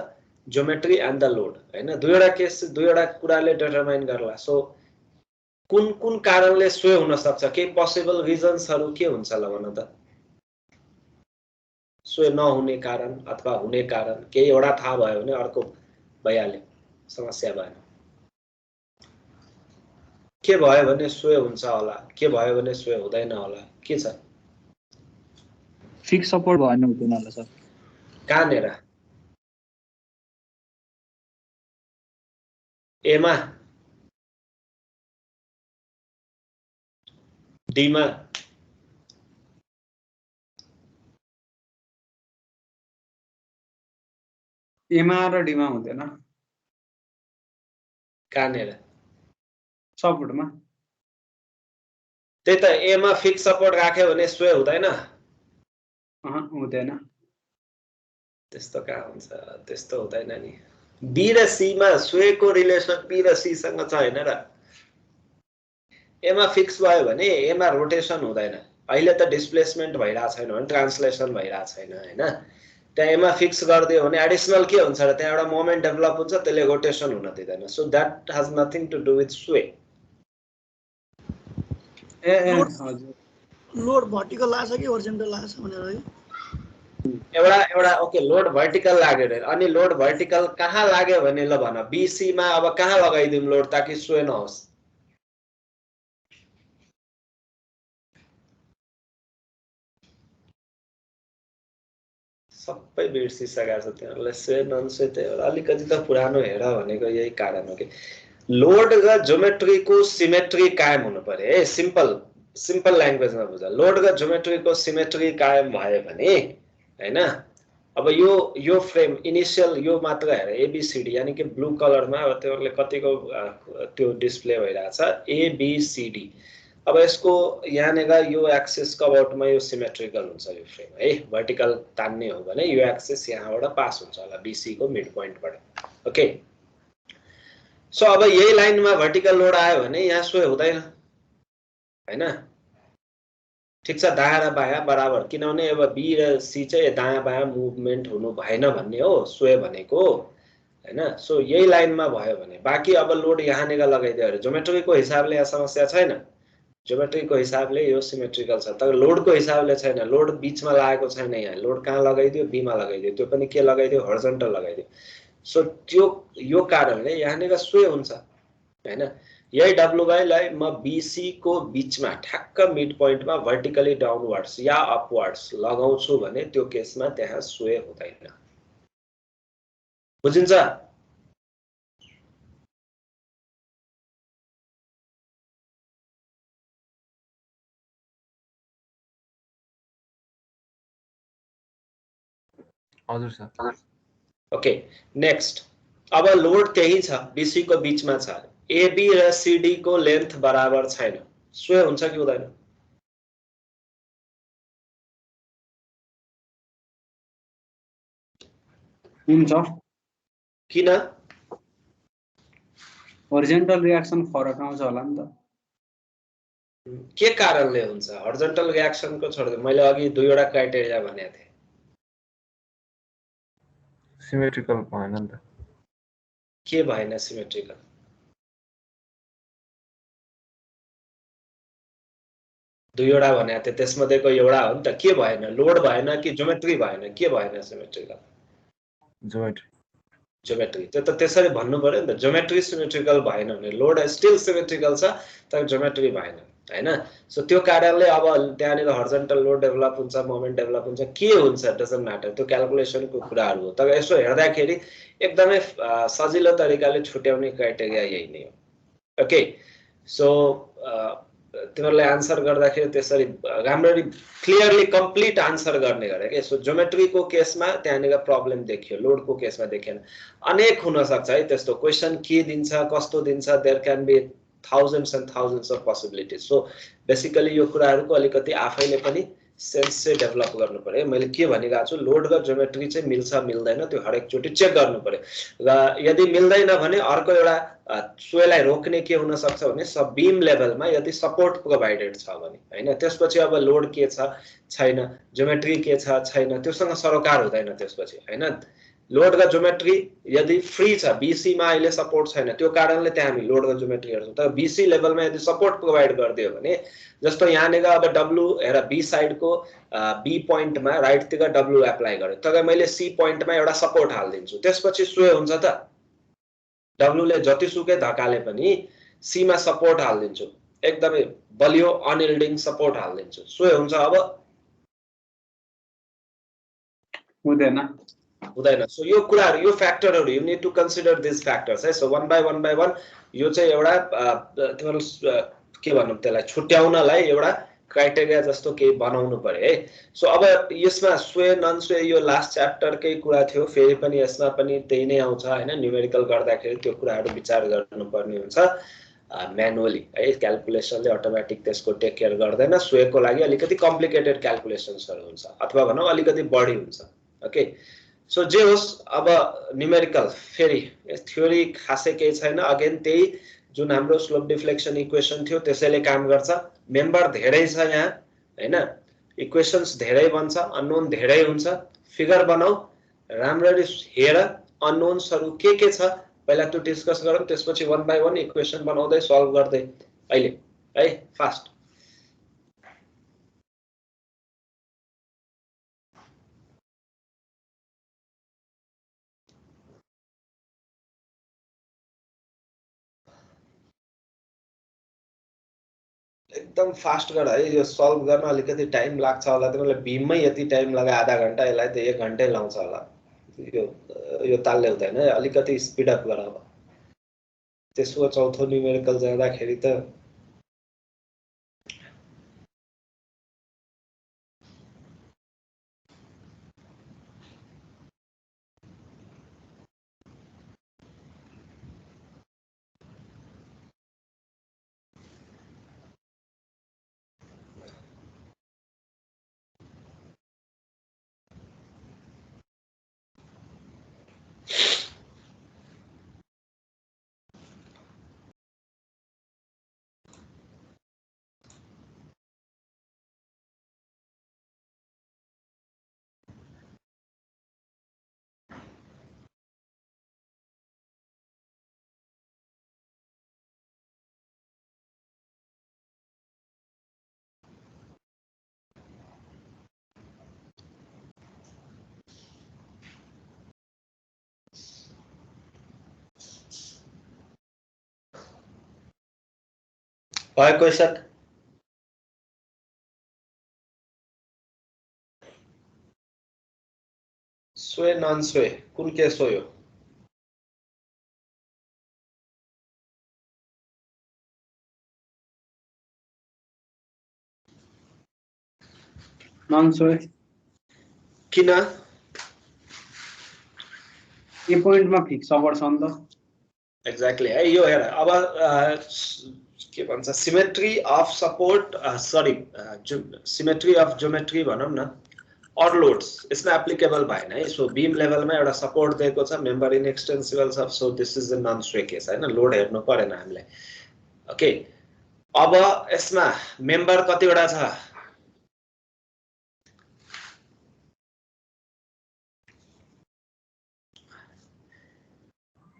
geometry and the load हैन। दुईवटा केस दुईवटा कुराले डिटरमाइन गर्ला। सो कुन कुन कारणले सोए हुन सक्छ केही पोसिबल रिजन्सहरु के हुन्छ ल भन त। सोए नहुने कारण अथवा हुने कारण केही एउटा थाहा भयो भने अर्को भइहाल्यो समस्या भएन। के भयो भने सोए हुन्छ होला के भयो भने सोए हुँदैन होला के छ फिक्स सपोर्ट भएन हुँदैन होला सर। कहाँनेर एमा डीमा एमा र डीमा हुँदैन कहाँनेर सपोर्टमा। त्यही त एमा फिक्स सपोर्ट राख्यो भने सोए हुँदैन हुँदैन त्यस्तो कहाँ हुन्छ त्यस्तो हुँदैन नि। बी र सी मा सोएको रिलेसन बी र सी सँग छ हैन र। एमा फिक्स भयो भने एमा रोटेसन हुँदैन। अहिले त डिस्प्लेसमेन्ट भइरा छैन भने ट्रान्सलेसन भइरा छैन हैन। त्यहाँ एमा फिक्स गर्दियो भने एडिसनल के हुन्छ र त्यहाँ एउटा मोमेन्ट डेभलप हुन्छ त्यसले रोटेसन हुन दिदैन। So that has nothing to do with sway. ए हजुर लोड भर्टिकल लाग्छ कि होरिजेन्टल लाग्छ भनेर है एउटा ओके लोड भर्टिकल लाग्यो रे अनि लोड भर्टिकल कहाँ लाग्यो भने ल भन बीसी मा अब कहाँ लगाइदिउँ लोड ताकि सोए नहोस्। सबै बिर्सिसकेका छ तिनीहरूले सोए नन सोए त्यही अलिकति त पुरानो हेर भनेको यही कारण हो कि लोड र ज्योमेट्रीको सिमेट्री कायम हुनु पर्यो है। सिम्पल ल्याङ्ग्वेजमा बुझ लोड र ज्योमेट्रीको सिमेट्री कायम भयो भने हैन। अब यो फ्रेम इनिशियल यो मात्र हेर एबीसीडी यानी कि ब्लू कलरमा अब त्यसले कतिको त्यो डिस्प्ले भइरहेछ एबीसीडी। अब यसको यहाँनेर यो एक्सिस कभआउटमा यो सिमेट्रिकल हुन्छ यो फ्रेम है। भर्टिकल तान्ने हो भने यो एक्सिस यहाँबाट पास हुन्छ होला बीसी को मिड पोइन्टबाट ओके। सो अब यही लाइनमा भर्टिकल लोड आयो भने यहाँ सोए हुँदैन हैन। ठीक छ दायाँ र बायाँ बराबर किनभने अब बी र सी चाहिँ दायाँ बायाँ मुभमेन्ट हुनु भएन भन्ने हो सोए भनेको हैन। सो यही लाइनमा भयो भने बाकी अब लोड यहाँनेर लगाइदियो अरे ज्योमेट्रीको हिसाबले यहाँ समस्या छैन। ज्योमेट्रीको हिसाबले यो सिमेट्रिकल छ तर लोडको हिसाबले छैन। लोड बीचमा लागेको छैन यहाँ लोड कहाँ लगाइदियो बीमा लगाइदियो त्यो पनि के लगाइदियो हरिजन्टल लगाइदियो। सो त्यो यो कारणले यहाँनेर सोए हुन्छ हैन। यही डब्लुवाई लाई म बीसी को बीचमा ठ्याक्क मिड पोइन्टमा भर्टिकली डाउनवर्ड्स या अपवर्ड्स लगाउँछु भने त्यो केसमा त्यहाँ सोए हुँदैन। बुझिन्छ हजुर सर। ओके नेक्स्ट अब लोड त्यही छ बीसी को बीचमा छ एबी र सीडी को लेन्थ बराबर छैन सोए हुन्छ कि हुँदैन। हुन्छ किन होरिजेन्टल रिएक्सन फरक आउँछ होला नि त। के कारणले हुन्छ हरिजन्टल रिएक्सनको छोड्दै मैले अघि दुईवटा क्राइटेरिया भनेको थिएँ। सिमेट्रिकल भएन नि त। के भएन सिमेट्रिकल दुईवटा भनेको थिएँ त्यसमध्येको एउटा हो नि त। के भएन लोड भएन कि ज्योमेट्री भएन के भएन सिमेट्रिकल ज्योमेट्री त्यो त त्यसरी भन्नु पर्यो नि त। ज्योमेट्री सिमेट्रिकल भएन भने लोड स्टिल सिमेट्रिकल छ तर ज्योमेट्री भएन हैन। सो त्यो कारणले अब त्यहाँनिर हरिजन्टल लोड डेभलप हुन्छ मोमेन्ट डेभलप हुन्छ के हुन्छ डजन्ट म्याटर त्यो क्याल्कुलेसनको कुराहरू हो। तर यसो हेर्दाखेरि एकदमै सजिलो तरिकाले छुट्याउने क्राइटेरिया यही नै हो ओके। सो तिमीहरूले आन्सर गर्दाखेरि त्यसरी राम्ररी क्लियरली कम्प्लिट आन्सर गर्ने गरे के। सो ज्योमेट्रीको केसमा त्यहाँनिर प्रब्लम देखियो लोडको केसमा देखिएन। अनेक हुन सक्छ है त्यस्तो क्वेसन के दिन्छ कस्तो दिन्छ there can be thousands and thousands of possibilities. So basically यो कुराहरुको अलिकति आफैले पनि सेन्स चाहिँ डेभलप गर्नु पर्यो। मैले के भनिरहेको छु, लोड र ज्योमेट्री चाहिँ मिल्छ मिल्दैन त्यो हरेक चोटी चेक गर्नु पर्यो र यदि मिल्दैन भने अर्को एउटा सोलाई रोक्ने के हुन सक्छ भने सब बीम लेभलमा यदि सपोर्ट प्रोभाइडेड छ भने हैन, त्यसपछि अब लोड के छ छैन, ज्योमेट्री के छ छैन, त्योसँग सरोकार हुँदैन त्यसपछि हैन। लोड र ज्योमेट्री यदि फ्री छ, बीसी मा अहिले सपोर्ट छैन, त्यो कारणले त्यहाँ हामी लोड र ज्योमेट्री हेर्छौं। तर बीसी लेभलमा यदि सपोर्ट प्रोभाइड गरिदियो भने जस्तो यहाँनेर अब डब्लु हेर बी साइड को बी पोइन्ट मा राइट तिर डब्लु एप्लाई गर्यो, तर मैले सी पोइन्ट मा एउटा सपोर्ट हाल्दिन्छु, त्यसपछि स्वे हुन्छ त? डब्लु ले जतिसुकै धकाले पनि सी मा सपोर्ट हाल्दिन्छु, एकदमै बलियो अनइल्डिङ सपोर्ट हाल्दिन्छु, स्वे हुन्छ? अब हुँदैन हुँदैन। सो यो कुराहरु, यो फ्याक्टरहरु you need to consider this factors है। सो वन बाइ वन यो चाहिँ एउटा तिम्रो के भन्नु त्यसलाई छुट्याउनलाई एउटा क्राइटेरिया जस्तो केही बनाउनु पर्यो है। सो अब यसमा स्वे नन स्वे यो लास्ट च्याप्टरकै कुरा थियो, फेरि पनि यसमा पनि त्यही नै आउँछ हैन। न्युमेरिकल गर्दाखेरि त्यो कुराहरु विचार गर्नुपर्ने हुन्छ म्यानुअली है, क्याल्कुलेसनले अटोमेटिक त्यसको टेक केयर गर्दैन। स्वेको लागि अलिकति कम्प्लिकेटेड क्याल्कुलेसन्सहरु हुन्छ अथवा भनौं अलिकति बढी हुन्छ। ओके, सो जे होस्, अब न्युमेरिकल फेरि थ्योरी खासै केही छैन। अगेन त्यही जुन हाम्रो स्लोप डिफ्लेक्सन इक्वेसन थियो त्यसैले काम गर्छ। मेम्बर धेरै छ यहाँ हैन, इक्वेशन्स धेरै बन्छ, अननोन धेरै हुन्छ। फिगर बनाऊ, राम्ररी हेर अननोन्सहरु के छ पहिला त्यो डिस्कस गरौँ, त्यसपछि वन बाइ वन इक्वेसन बनाउँदै सल्भ गर्दै अहिले है फास्ट। एकदम फास्ट गर है, यो सल्भ गर्न अलिकति टाइम लाग्छ होला। तिमीले भीममै यति टाइम लगाए आधा घण्टा, यसलाई त 1 घण्टै लाउँछ होला। यो तालले हुँदैन है, अलिकति स्पिड अप गर। अब त्यसको चौथो न्युमेरिकल जाँदाखेरि त भयो क्वेशन? स्वे नन स्वे कुन केस हो यो? नन स्वे किन? ए पोइन्टमा फिक्स सपोर्ट छ नि त। एक्ज्याक्टली है, यो हेर अब के भन्छ symmetry of support, sorry symmetry of geometry भनौं न, अर लोड्स यसमा एप्लिकेबल भएन है। सो बीम लेभलमा एउटा सपोर्ट दिएको छ, मेम्बर इन एक्सटेन्सिबल छ, so this is the non sway case हैन, लोड हेर्नु परेन हामीले। ओके, अब यसमा मेम्बर कतिवटा छ?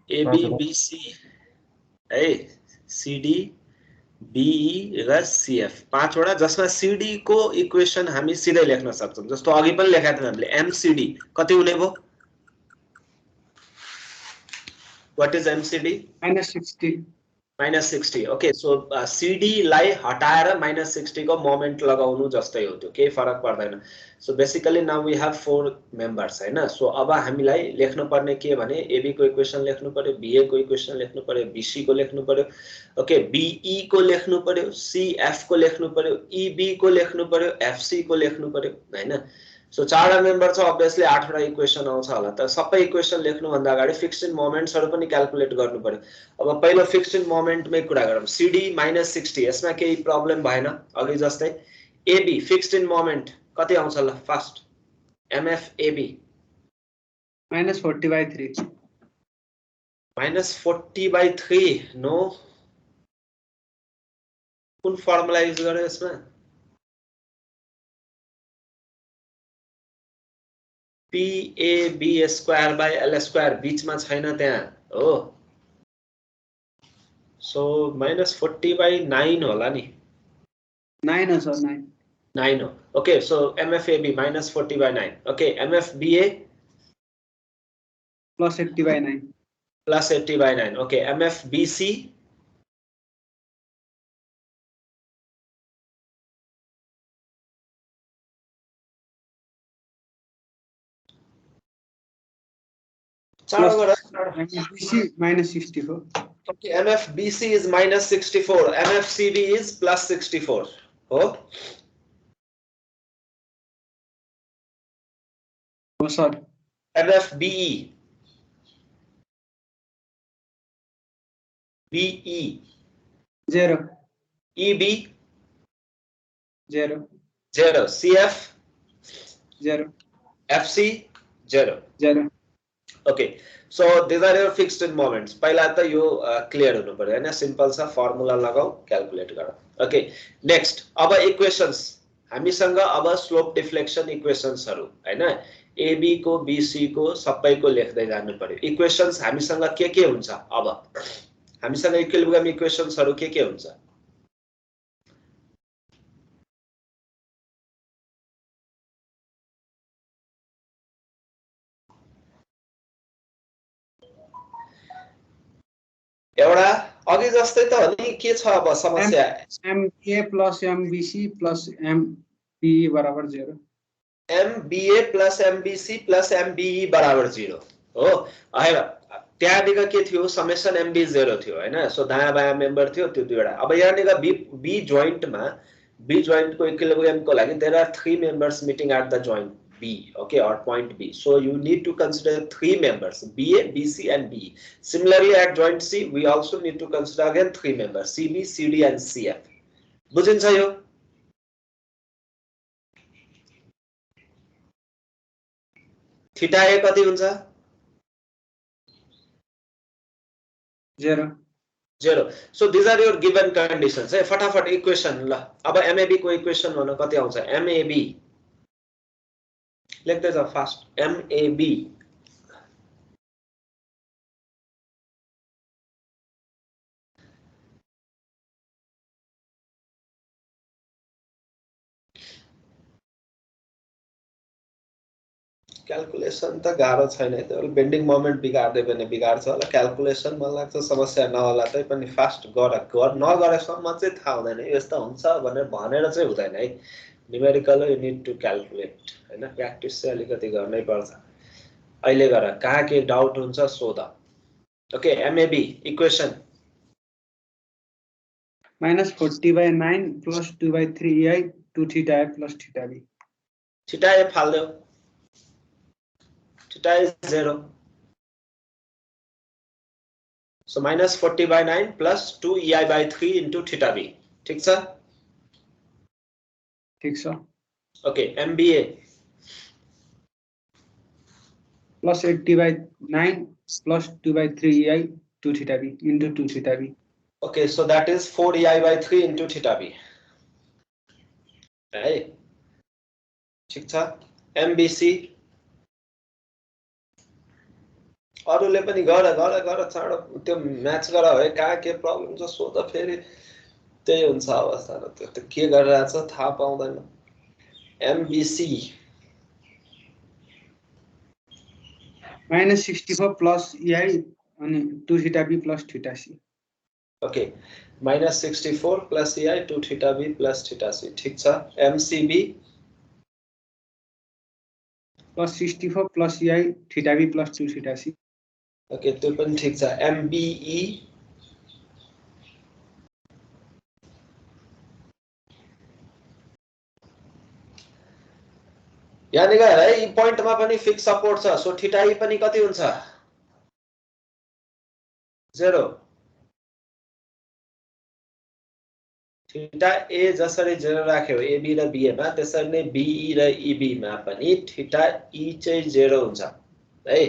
ABBC है, CD BE र CF, 5 वटा, जसमा CD को इक्वेसन हामी सिधै लेख्न सक्छौं। जस्तो अघि पनि लेखेका थियौं हामीले, MCD कति हुने भो? What is MCD? -60 -60। Okay, so CD लाई हटाएर -60 को मोमेन्ट लगाउनु जस्तै हो, त्यो केही फरक पर्दैन। So basically now we have 4 members हैन। सो अब हामीलाई लेख्नु पर्ने के भने AB को इक्वेसन लेख्नु पर्यो, BA को इक्वेसन लेख्नु पर्यो, BC को लेख्नु पर्यो, ओके BE को लेख्नु पर्यो, CF को लेख्नु पर्यो, EB को लेख्नु पर्यो, FC को लेख्नु पर्यो हैन। सो 4 वटा मेम्बर छ अभियसली 8 वटा इक्वेसन आउँछ होला त सबै इक्वेसन लेख्नु भन्दा अगाडि फिक्स्ड इन मोमेन्ट्सहरु पनि क्याल्कुलेट गर्नु पर्यो अब पहिलो फिक्स्ड इन मोमेन्टमै कुरा गरौँ CD -60 यसमा केही प्रब्लम भएन अघि जस्तै AB फिक्स्ड इन मोमेन्ट कति आउँछ ल फास्ट MFAB -40/3 -40/3 नो कुन फर्मुला युज गर्यो यसमा PAB² बीचमा छैन त्यहाँ हो सो -40/9 होला नि 9 हो सर 9 9 हो okay so MFAB -40/9 okay MFBA +80/9 +80/9 okay MFBC चाँडो गर MBC -64 okay MFBC is -64 MFCB is +64 हो हो sir MFBE BE 0 EB 0 0 CF 0 FC 0 0 okay so these are your fixed in moments पहिला त यो क्लियर हुनु पर्यो हैन सिम्पल छ फर्मुला लगाऊ क्याल्कुलेट गर ओके नेक्स्ट अब इक्वेशन्स हामीसँग अब स्लोप डिफ्लेक्सन इक्वेशन्सहरु हैन AB को BC को सबैको लेख्दै जानु पर्यो इक्वेशन्स हामीसँग के हुन्छ अब हामीसँग इक्विलिब्रियम इक्वेशन्सहरु के हुन्छ एउटा अघि जस्तै त हो नि के छ अब समस्या MBA + MBC + MBE = 0 MBA + MBC + MBE = 0 हो हैन त्यहाँदेखि के थियो समेसन MB 0 थियो हैन सो दायाँ बायाँ मेम्बर थियो त्यो दुईवटा अब यहाँनिर B जोइन्टमा B जोइन्टको इक्विलिब्रियमको लागि there are 3 members meeting at the joint B okay or point B so you need to consider 3 members BA BC and BE similarly at joint C we also need to consider again 3 members CB CD and CF बुझिन्छ यो थीटा A कति हुन्छ 0 0 so these are your given conditions है फटाफट इक्वेसन ल अब MAB को इक्वेसन भन कति आउँछ MAB लेख्दै जाऊ फास्ट MAB क्याल्कुलेसन त गाह्रो छैन है त्यो बेन्डिङ मोमेन्ट बिगार्दै पनि बिगार्छ होला क्याल्कुलेसन मलाई लाग्छ समस्या नहोला तै पनि फास्ट गर नगरेसम्म चाहिँ थाहा हुँदैन यस्तो हुन्छ भनेर चाहिँ हुँदैन है numerical you need to calculate हैन प्र्याक्टिस चाहिँ अलिकति गर्नै पर्छ अहिले गर कहाँ के डाउट हुन्छ सोध okay MAB equation -40/9 + 2/3 EI 2θ + θB theta A फाल्देऊ theta is 0 so -40/9 + 2 EI/3 into θB ठीक छ ठीक छ okay MBA +80/9 + 2/3 EI 2θB into 2θB okay so that is 4 EI/3 into θB है ठीक छ MBC अरुले पनि गर चाँडो त्यो म्याच गर है कहाँ के प्रब्लम छ सोध फेरि त्यही हुन्छ अवस्था र त्यो के गरिरहेछ थाहा पाउँदैन MBC -64 + EI अनि 2θB + θC okay -64 + EI 2θB + θC ठीक छ MCB +64 + EI θB + 2θC okay त्यो पनि ठीक छ MBE यहाँनिर हेर है, यी पोइन्टमा पनि फिक्स सपोर्ट छ, सो थीटा ई पनि कति हुन्छ? 0। थीटा ए जसरी 0 राख्यो एबी र बीएमा, त्यसरी नै बीई र ईबीमा पनि थीटा ई चाहिँ 0 हुन्छ है।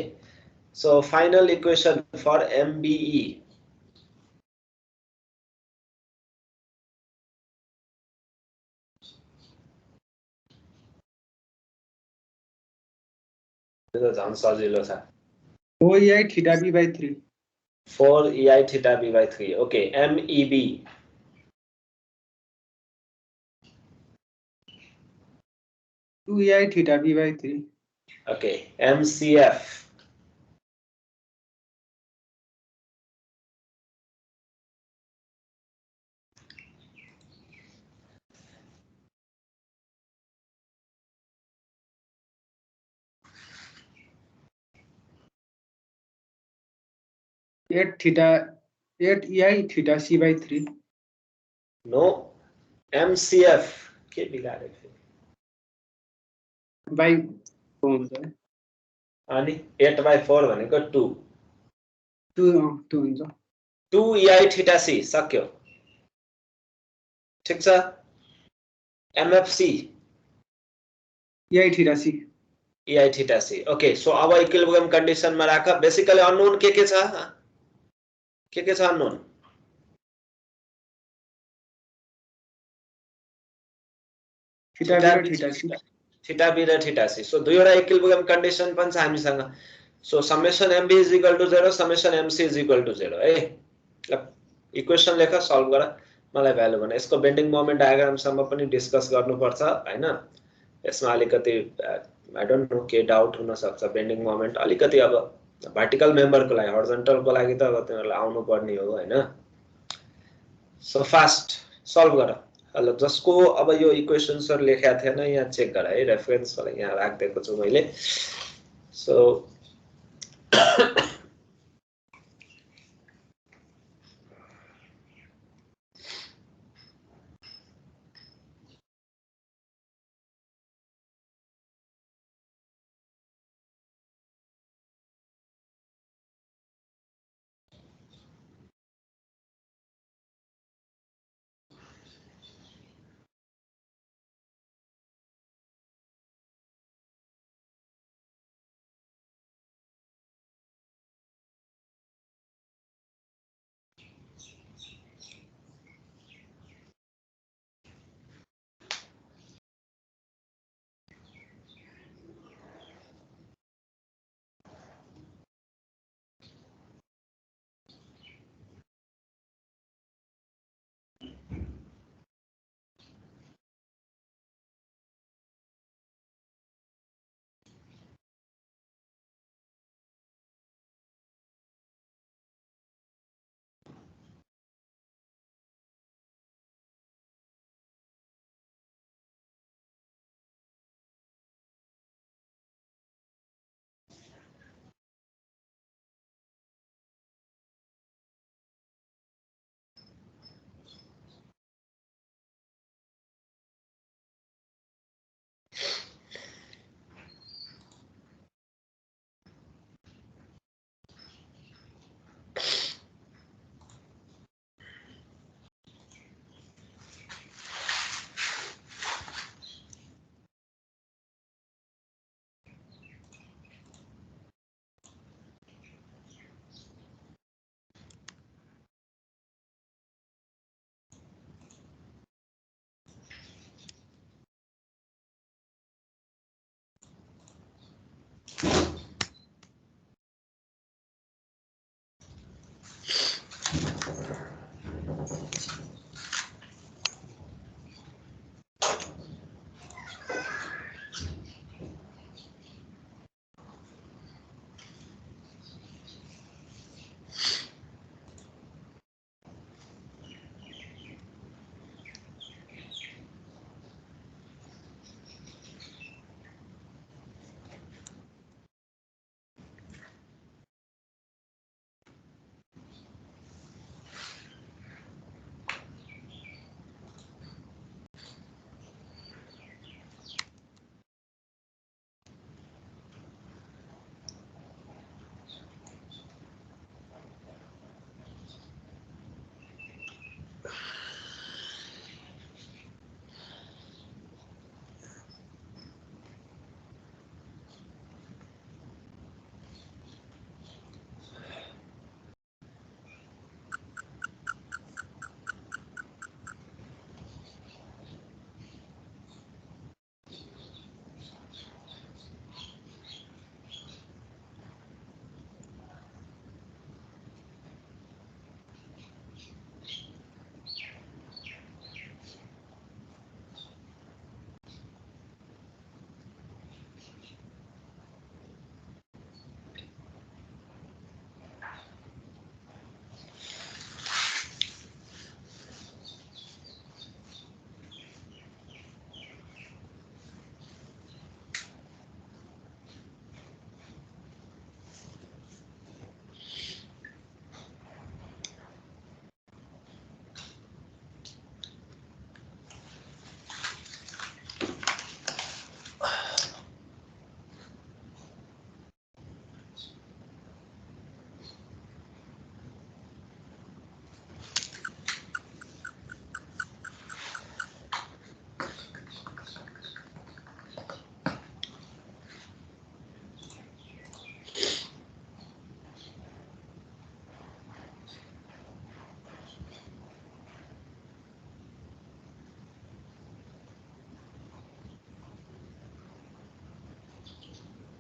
So final equation for MBE झन् सजिलो छ। 4EI theta b by 3. 4EI theta b by 3. Okay, MEB 2EI theta b by 3. Okay, MCF 8EI theta c by 3. No, MCF के बिगारे फेरि? by 4 हुन्छ। अनि 8/4 भनेको 2 2 हुन्छ। 2EI theta c सक्यो, ठिक छ। MFC EI theta c. EI theta c। Okay, so अब इक्विलिब्रियम कन्डिसनमा राख। बेसिकली अननोन के छ? के छ अननोन? Theta b र theta c. थीटा बी र थीटा सी। सो दुईवटा इक्विलिब्रियम कन्डिसन पनि छ हामीसँग। So summation MB is equal to 0, summation MC is equal to 0 है। इक्वेसन लेख, सल्भ गर, मलाई भ्यालु भन। यसको बेन्डिङ मोमेन्ट डायग्रामसम्म पनि डिस्कस गर्नुपर्छ हैन। यसमा अलिकति आई डोन्ट नो के डाउट हुन सक्छ। बेन्डिङ मोमेन्ट अलिकति अब भर्टिकल मेम्बरको लागि, हरिजन्टलको लागि त अब तिनीहरुलाई आउनु पर्ने हो हैन। सो फास्ट सल्भ गर। हेलो, जसको अब यो इक्वेसन्सहरु लेखेको थिएन यहाँ चेक गर है, रेफरेन्स वाला यहाँ राखिदिएको छु मैले। सो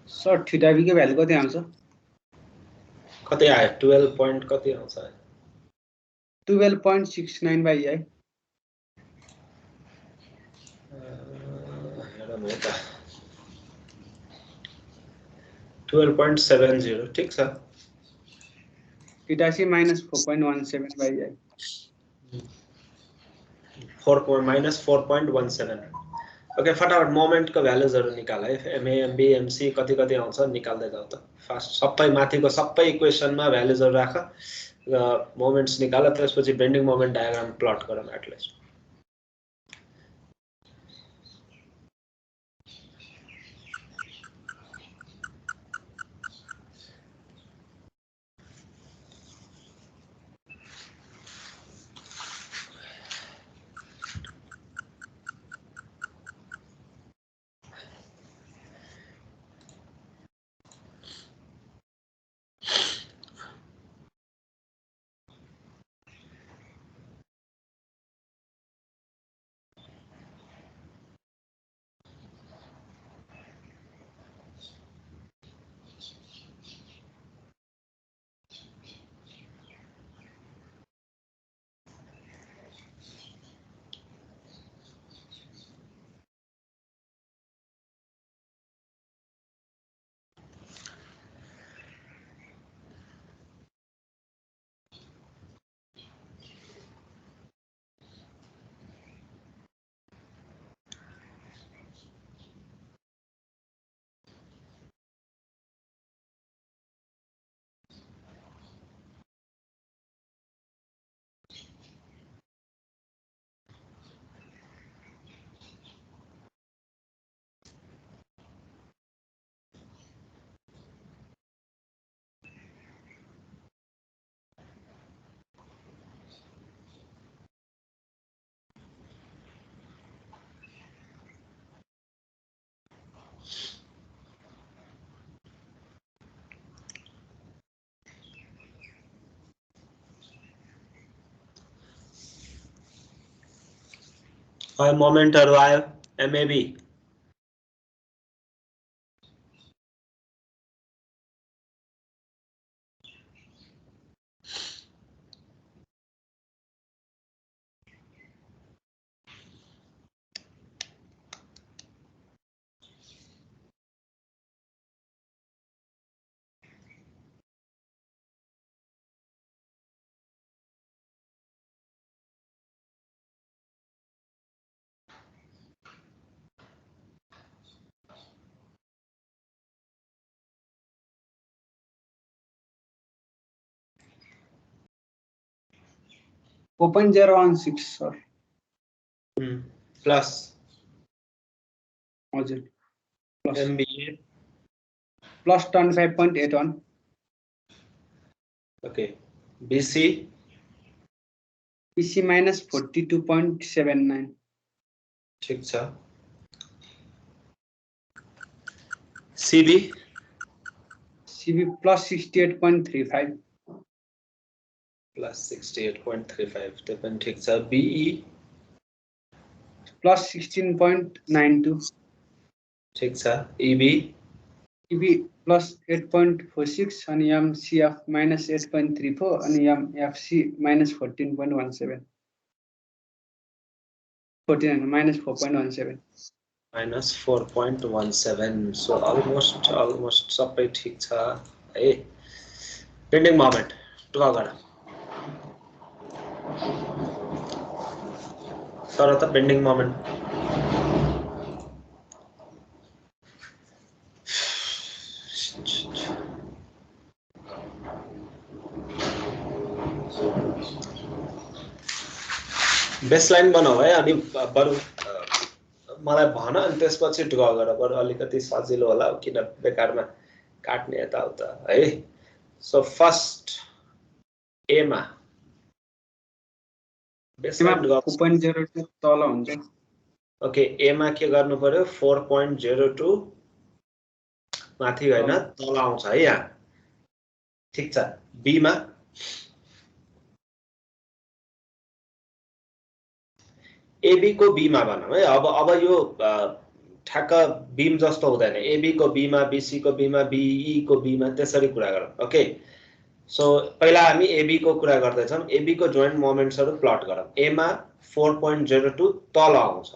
सर थीटा बी को भ्यालु कति आउँछ कति आयो 12 point कति आउँछ 12.69 by EI हेरौँ है त 12.70 ठीक छ theta C -4.17 by EI 4.17 okay फटाफट मोमेन्टको भ्यालुजहरु निकाल है एमए एमबी एमसी कति कति आउँछ निकाल्दै जाऊ त फास्ट सबै माथिको सबै इक्वेसनमा भ्यालुजहरु राख र मोमेन्ट्स निकाल त्यसपछि बेन्डिङ मोमेन्ट डायग्राम प्लट गरौँ एटलिस्ट मोमेन्टहरु आयो एमएबी .016 सर प्लस हजुर plus MBA plus 25.81 okay BC PC minus 42.79. ठिक छ। CB CB plus 68.35. plus 68.35 त्यो पनि ठिक छ। BE plus 16.92. ठिक छ। EB EB plus 8.46 अनि MCF minus 8.34 अनि MFC minus 14.17. 14 minus 4.17. minus 4.17 so almost सबै ठिक छ है। बेन्डिङ मोमेन्ट ड्रा गर। तर त बेन्डिङ मोमेन्ट बेसलाइन बनाऊ है अनि बरु मलाई भन अनि त्यसपछि ड्रा गर बरु अलिकति सजिलो होला किन बेकारमा काट्ने यताउता है। सो फर्स्ट ए मा बेसलाइन ड्रा 4.02 तल हुन्छ। ओके ए मा के गर्नु पर्यो 4.02 माथि हैन तल आउँछ है यहाँ। ठीक छ। बी मा एबी को बी मा बनाऊ है। अब यो ठ्याक्क बीम जस्तो हुँदैन। एबी को बी मा बीसी को बी मा बीई को बी मा त्यसरी कुरा गरौँ। ओके सो पहिला हामी एबी को कुरा गर्दै छौं। एबी को जोइन्ट मोमेन्ट्सहरु प्लट गरौँ। ए मा 4.02 तल आउँछ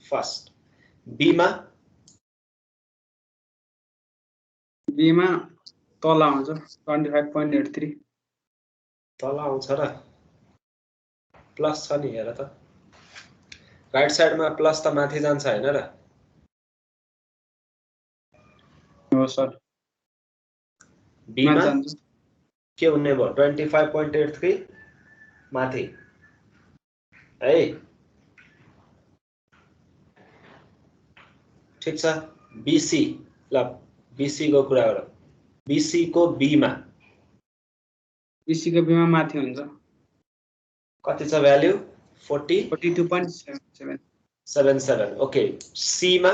फर्स्ट। बी मा तल आउँछ 25.83 तल आउँछ र प्लस छ नि हेर त राइट साइडमा प्लस त माथि जान्छ हैन र। हो सर। बी मा के हुने भयो 25.83 माथि है। ठीक छ। बीसी ल बीसी को कुरा गरौँ। बीसी को बी मा माथि हुन्छ। कति छ भ्याल्यु 42.77 ओके। सी मा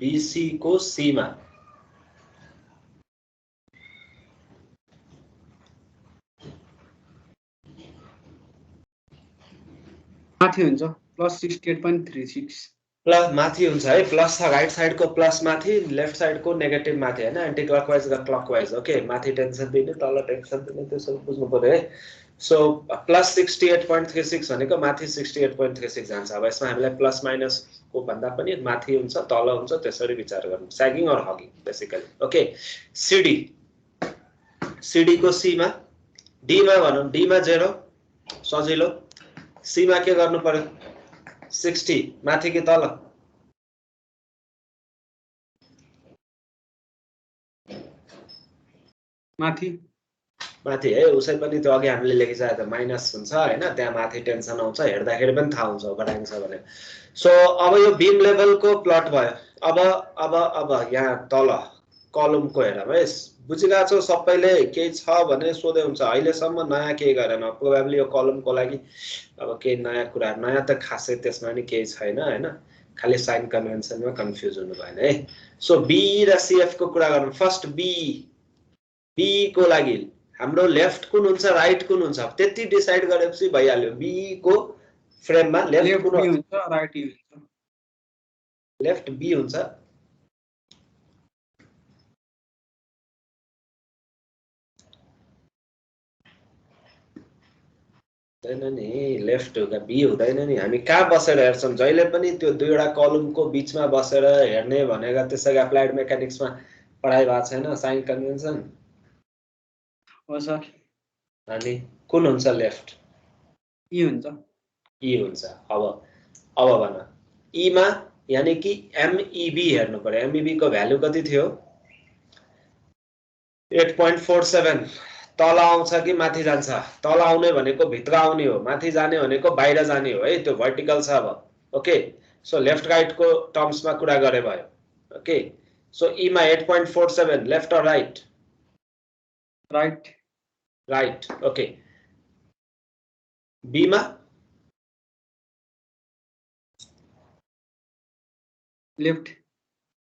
बीसी को सी मा माथि हुन्छ प्लस 68.36 प्लस माथि हुन्छ है। प्लस छ राइट साइड को प्लस माथि लेफ्ट साइड को नेगेटिभ माथि हैन। एन्टी क्लकवाइज र क्लकवाइज। ओके माथि टेन्सन दिने तल टेन्सन दिने त्यो सब बुझ्नु पर्यो है। सो प्लस 68.36 भनेको माथि 68.36 जान्छ। अब यसमा हामीलाई प्लस माइनस को भन्दा पनि माथि हुन्छ तल हुन्छ त्यसरी विचार गर्नु। सैगिङ और हगिङ बेसिकली। ओके सीडी सीडी को सी मा डी मा भनौं। डी मा 0 सजिलो। सी मा के गर्नु पर्यो 60 माथि कि तल माथि माथि है। उसै पनि त्यो अघि हामीले लेखिसके त माइनस हुन्छ हैन। त्यहाँ माथि टेन्सन आउँछ हेर्दाखेरि पनि थाहा हुन्छ घटाइन्छ भने। सो अब यो बीम लेभल को प्लट भयो। अब यहाँ तल कलम को हेरौँ है। बुझिरहेको छौ सबैले केही छ भने सोधे हुन्छ। अहिलेसम्म नयाँ केही गरेन। प्रोबेबली यो कलम को लागि अब केही नयाँ कुरा नयाँ त खासै त्यसमा नि केही छैन हैन। खाली साइन कन्भेन्सनमा कन्फ्युज हुनु भएन है। सो बी र सीएफ को कुरा गरौँ। फर्स्ट बी को लागि हाम्रो लेफ्ट कुन हुन्छ राइट कुन हुन्छ त्यति डिसाइड गरेपछि भइहाल्यो। बी को फ्रेममा लेफ्ट कुन हुन्छ राइट हुन्छ। लेफ्ट बी हुन्छ। हुँदैन नि लेफ्ट बी हुँदैन नि। हामी कहाँ बसेर हेर्छौं जहिले पनि त्यो दुईवटा कलमको बीचमा बसेर हेर्ने भनेको त्यसै एप्लाइड मेकानिक्समा पढाइ भएको छैन साइन कन्भेन्सन हो सर। अनि कुन हुन्छ लेफ्ट ई हुन्छ। ई हुन्छ। अब भन ई मा यानी कि एमईबी हेर्नु पर्यो। एमईबी को भ्यालु कति थियो 8.47 तल आउँछ कि माथि जान्छ। तल आउने भनेको भित्र आउने हो माथि जाने भनेको बाहिर जाने हो है। त्यो भर्टिकल छ अब। ओके सो लेफ्ट राइट को टर्म्समा कुरा गरे भयो। ओके सो ई मा 8.47 left or right? Right right, okay. B मा लेफ्ट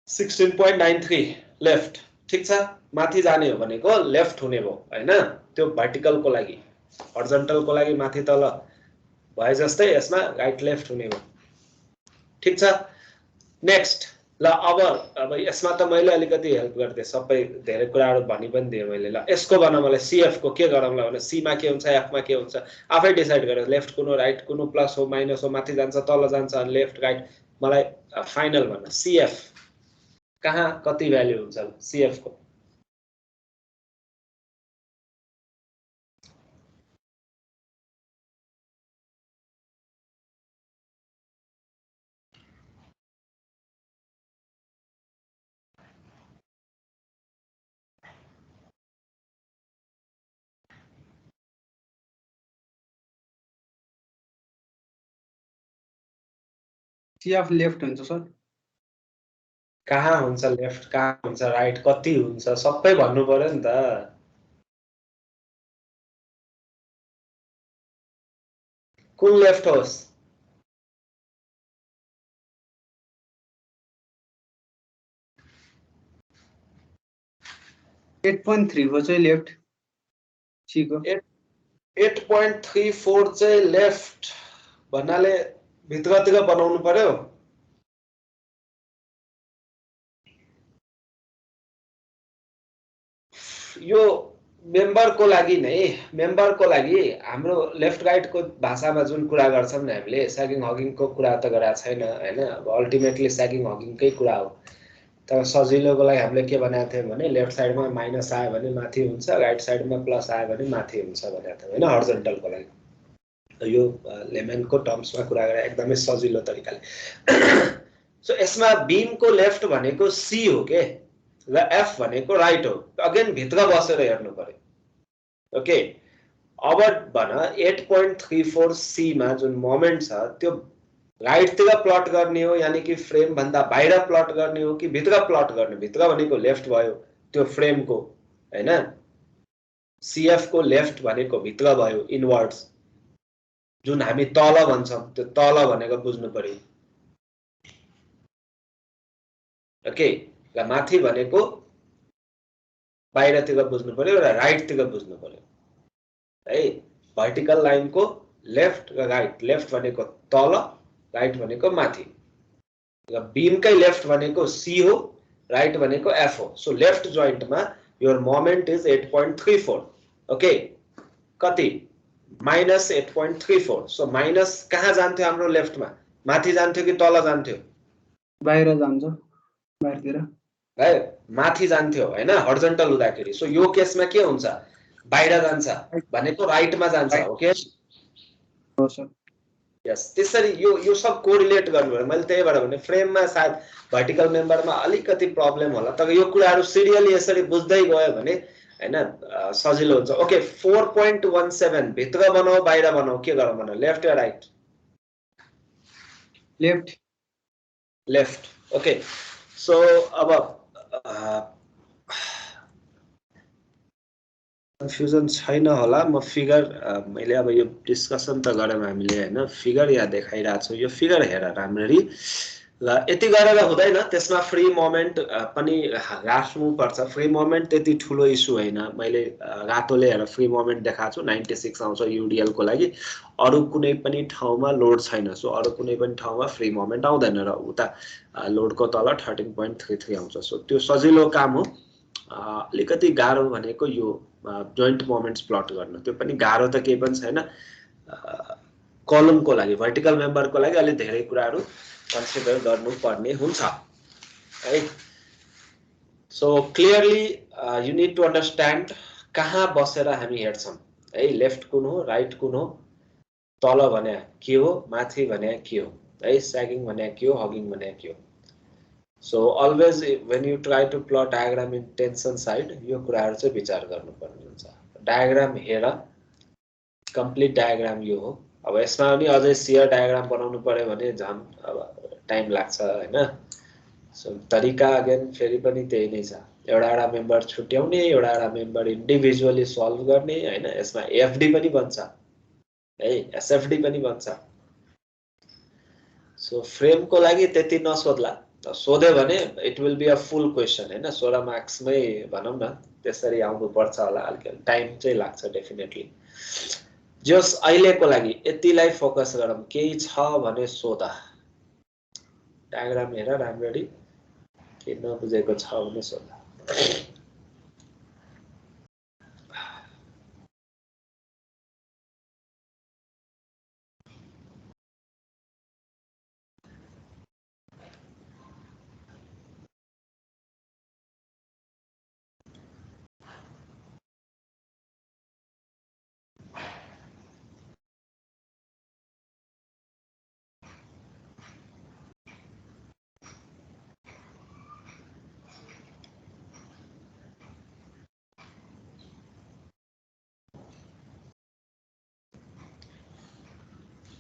16.93 लेफ्ट। ठीक छ, माथि जाने हो भनेको लेफ्ट हुने भयो हैन? त्यो भर्टिकलको लागि, हरिजन्टलको लागि माथि तल भए जस्तै यसमा राइट लेफ्ट हुने भयो। ठीक छ, नेक्स्ट। ल अब यसमा त मैले अलिकति हेल्प गर्दै सबै धेरै कुराहरु भनि पनि दिए मैले। ल यसको भन मलाई सीएफ को के गरौँला भने सी मा के हुन्छ, एफ मा के हुन्छ आफै डिसाइड गरेर, लेफ्ट कुन हो, राइट कुन हो, प्लस हो माइनस हो, माथि जान्छ तल जान्छ, लेफ्ट राइट, मलाई फाइनल भन्न सीएफ कहाँ कति भ्यालु हुन्छ सीएफ को? सीएफ लेफ्ट हुन्छ सर। कहाँ हुन्छ लेफ्ट, कहाँ हुन्छ राइट, कति हुन्छ सबै भन्नु पर्यो नि त। कुन लेफ्ट होस्? 8.3 को चाहिँ लेफ्ट सी को। 8.34 चाहिँ लेफ्ट भन्नाले भित्रतिर बनाउनु पर्यो। यो मेम्बरको लागि नै, मेम्बरको लागि हाम्रो लेफ्ट राइटको भाषामा जुन कुरा गर्छौं नि हामीले, स्यागिङ हगिङको कुरा त गरेका छैन हैन। अब अल्टिमेटली स्यागिङ हगिङकै कुरा हो। तर सजिलोको लागि हामीले के भनेको थियौं भने लेफ्ट साइडमा माइनस आयो भने माथि हुन्छ, राइट साइडमा प्लस आयो भने माथि हुन्छ भनेको थियौं हैन, हरिजन्टलको लागि। यो लेमनको टर्म्समा कुरा गरे एकदमै सजिलो तरिकाले। सो यसमा बीमको लेफ्ट भनेको सी हो के, र एफ भनेको राइट हो। अगेन भित्र बसेर हेर्नु पर्यो। ओके, अब भन 8.34 सी मा जुन मोमेन्ट छ त्यो राइटतिर प्लट गर्ने हो, यानी कि फ्रेम भन्दा बाहिर प्लट गर्ने हो कि भित्र प्लट गर्ने? भित्र भनेको लेफ्ट भयो त्यो फ्रेमको हैन, सीएफ को लेफ्ट भनेको भित्र भयो इनवर्ड्स, जुन हामी तल भन्छौं त्यो तल भनेको बुझ्नु पर्यो। ओके, र माथि भनेको बाहिरतिर बुझ्नु पर्यो र राइटतिर बुझ्नु पर्यो है। भर्टिकल लाइनको लेफ्ट र राइट, लेफ्ट भनेको तल, राइट भनेको माथि, र बीमकै लेफ्ट भनेको सी हो, राइट भनेको एफ हो। सो लेफ्ट जोइन्टमा योर मोमेन्ट इज 8.34। ओके, कति? माइनस 8.34। सो माइनस कहाँ जान्थ्यो हाम्रो लेफ्टमा? माथि जान्थ्यो कि तल जान्थ्यो? बाहिर जान्छ, बाहिरतिर है, माथि जान्थ्यो हैन हरिजन्टल हुँदाखेरि। सो यो केसमा के हुन्छ? बाहिर जान्छ भनेको राइटमा जान्छ। ओके हो सर। यस, त्यसरी यो सब कोरिलेट गर्नु पर्यो। मैले त्यही भएर भने फ्रेममा सायद भर्टिकल मेम्बरमा अलिकति प्रब्लम होला, तर यो कुराहरु सिरियली यसरी बुझ्दै गयो भने हैन सजिलो हुन्छ। ओके, 4.17 भित्र बनाऊ बाहिर बनाऊ, के गरौँ भन? लेफ्ट या right? Left left. Okay, so अब कन्फ्युजन छैन होला। म फिगर मैले अब यो डिस्कसन त गरौँ हामीले हैन, फिगर यहाँ देखाइरहेको छु, यो फिगर हेर राम्ररी। ल यति गरेर हुँदैन, त्यसमा फ्री मोमेन्ट पनि राख्नु पर्छ। फ्री मोमेन्ट त्यति ठुलो इस्यु हैन। मैले रातोले हेर फ्री मोमेन्ट देखाएको छु, 96 आउँछ यूडीएल को लागि। अरु कुनै पनि ठाउँमा लोड छैन, सो अरु कुनै पनि ठाउँमा फ्री मोमेन्ट आउँदैन र उता लोडको तल 13.33 आउँछ। सो त्यो सजिलो काम हो। अलिकति गाह्रो भनेको यो जोइन्ट मोमेन्ट्स प्लट गर्न, त्यो पनि गाह्रो त केही पनि छैन। कलमको लागि, भर्टिकल मेम्बरको लागि अलि धेरै कुराहरु कन्सिडर गर्नुपर्ने हुन्छ है। So clearly you need to understand कहाँ बसेर हामी हेर्छौं है। लेफ्ट कुन हो, राइट कुन हो, तल भने के हो, माथि भने के हो है, स्यागिङ भने के हो, हगिङ भने के हो। So always when you try to plot diagram in tension side, यो कुराहरु चाहिँ विचार गर्नुपर्ने हुन्छ। डायग्राम हेर, कम्प्लिट डायग्राम यो हो। अब यसमा पनि अझै सियर डायग्राम बनाउनु पर्यो भने झन् अब टाइम लाग्छ हैन। सो तरिका अगेन फेरि पनि त्यही नै छ, एउटा मेम्बर छुट्याउने, एउटा मेम्बर इन्डिभिजुअली सल्भ गर्ने हैन। यसमा एफडी पनि बन्छ है, एसएफडी पनि बन्छ। सो फ्रेमको लागि त्यति नसोध्ला, सोध्यो भने it will be a full question हैन, 16 मार्क्समै भनौँ न त्यसरी आउनु पर्छ होला। अलिकति टाइम चाहिँ लाग्छ डेफिनेटली। जस अहिलेको लागि यतिलाई फोकस गरौँ, केही छ भने सोध। डायग्राम हेर राम्ररी, के नबुझेको छ भने सोध।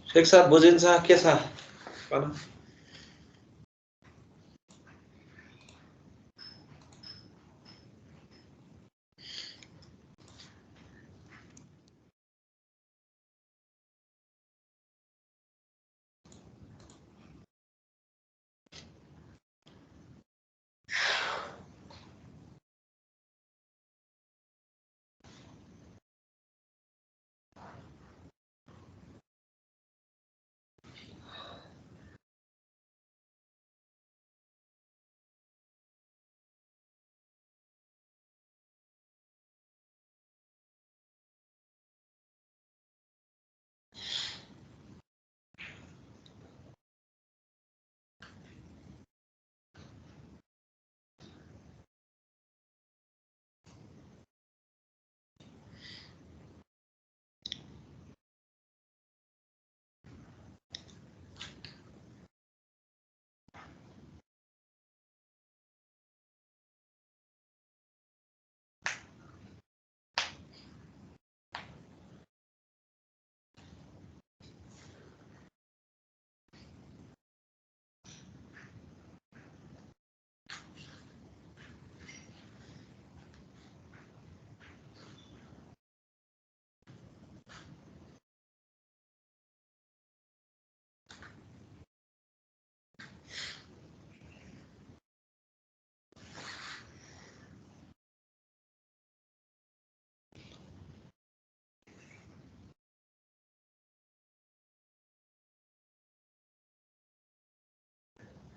ठिक छ, बुझिन्छ के छ भन।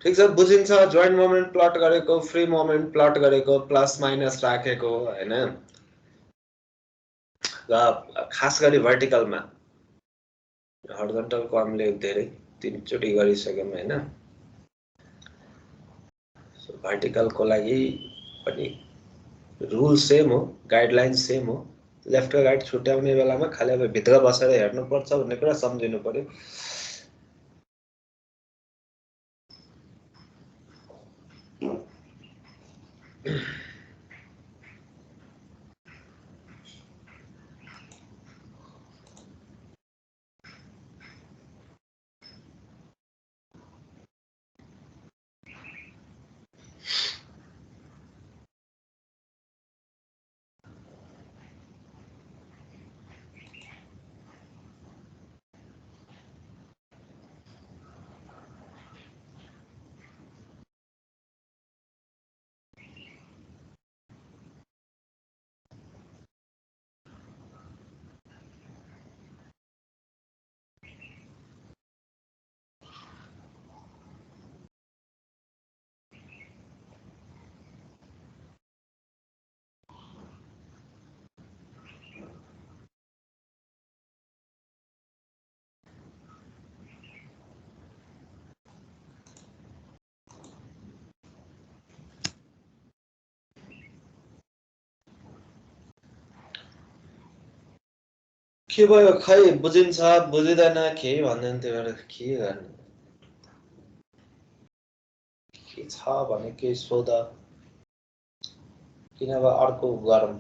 ठिक छ, बुझिन्छ। जोइन्ट मोमेन्ट प्लट गरेको, फ्री मोमेन्ट प्लट गरेको, प्लस माइनस राखेको हैन। र खास गरी भर्टिकलमा हरिजन्टलको हामीले धेरै 3 चोटि गरिसक्यौं हैन। सो भर्टिकलको लागि पनि रुल सेम हो, गाइडलाइन सेम हो। लेफ्ट र राइट छुट्याउने बेलामा खाली अब भित्र बसेर हेर्नु पर्छ भन्ने कुरा सम्झिनु पर्यो। के भयो खै, बुझिन्छ बुझिदैन केही भन्दैन, त्यो भएर के गर्ने। के छ भने केही सोध, किन अब अर्को गरौँ।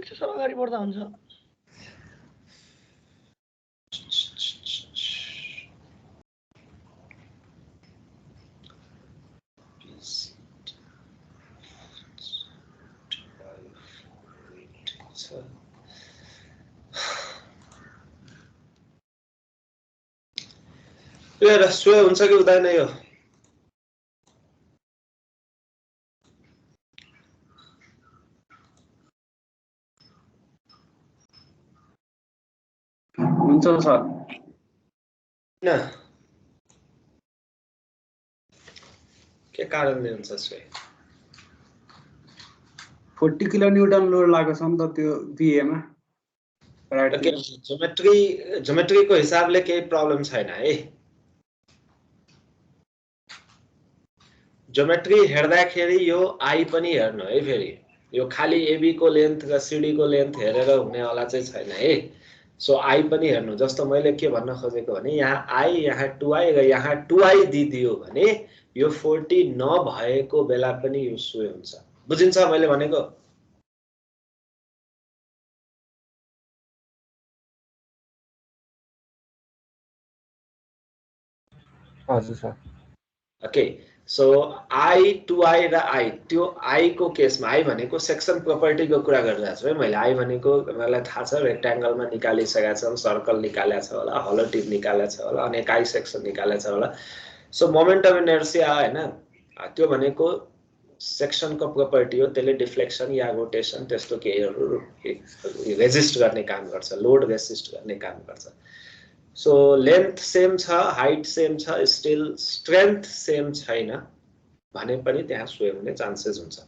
छ सर अगाडि बढ्दा हुन्छ यो स्वे हुन्छ कि हुँदैन यो हुन्छ सर न के कारणले हुन्छ स्वे 40 किलो न्यूटन लोड लागेको छ नि त त्यो बीए मा राइट ज्योमेट्रीको हिसाबले केही प्रब्लम छैन है ज्योमेट्री हेर्दाखेरि यो आई पनि हेर्नु है फेरि यो खाली एबी को लेन्थ र सीडी को लेन्थ हेरेर हुनेवाला चाहिँ छैन है सो आई पनि हेर्नु जस्तो मैले के भन्न खोजेको भने यहाँ आई यहाँ 2i र यहाँ 2i दिदियो भने यो 40 नभएको बेला पनि यो स्वे हुन्छ बुझिन्छ मैले भनेको हजुर sir okay so I 2i र आई त्यो आई को केसमा आई भनेको सेक्सन प्रोपर्टीको कुरा गरिरहेको छु है मैले आई भनेको मलाई थाहा छ रेक्ट्याङ्गलमा निकालिसकेका छौँ सर्कल निकालेको छ होला हलो टिप निकालेको छ होला अनि एकाइ सेक्सन निकालेको छ होला सो मोमेन्ट अफ इनर्सिया हैन त्यो भनेको सेक्सनको प्रोपर्टी हो त्यसले डिफ्लेक्सन या रोटेसन त्यस्तो केहीहरु रेजिस्ट गर्ने काम गर्छ लोड रेजिस्ट गर्ने काम गर्छ सो लेन्थ सेम छ हाइट सेम छ स्टिल स्ट्रेन्थ सेम छैन भने पनि त्यहाँ स्वे हुने चान्सेस हुन्छ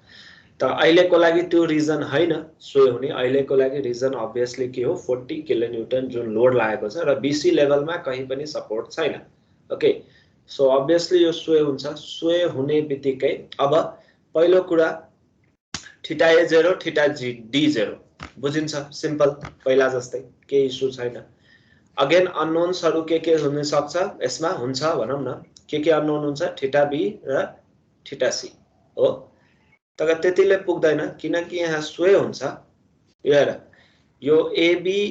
त अहिलेको लागि त्यो रिजन हैन स्वे हुने अहिलेको लागि रिजन अभियसली के हो 40 किलो न्यूटन जुन लोड लागेको छ र बीसी लेभलमा कहीं पनि सपोर्ट छैन ओके सो अभियसली यो स्वे हुन्छ स्वे हुने बित्तिकै अब पहिलो कुरा थीटा ए0 थीटा डी0 बुझिन्छ सिम्पल पहिला जस्तै के इशु छैन अगेन अननोन्सहरु के हुन सक्छ यसमा हुन्छ भनौं न के अननोन हुन्छ थीटा बी र थीटा सी हो तर त्यतिले पुग्दैन किनकि यहाँ स्वे हुन्छ हेर यो एबी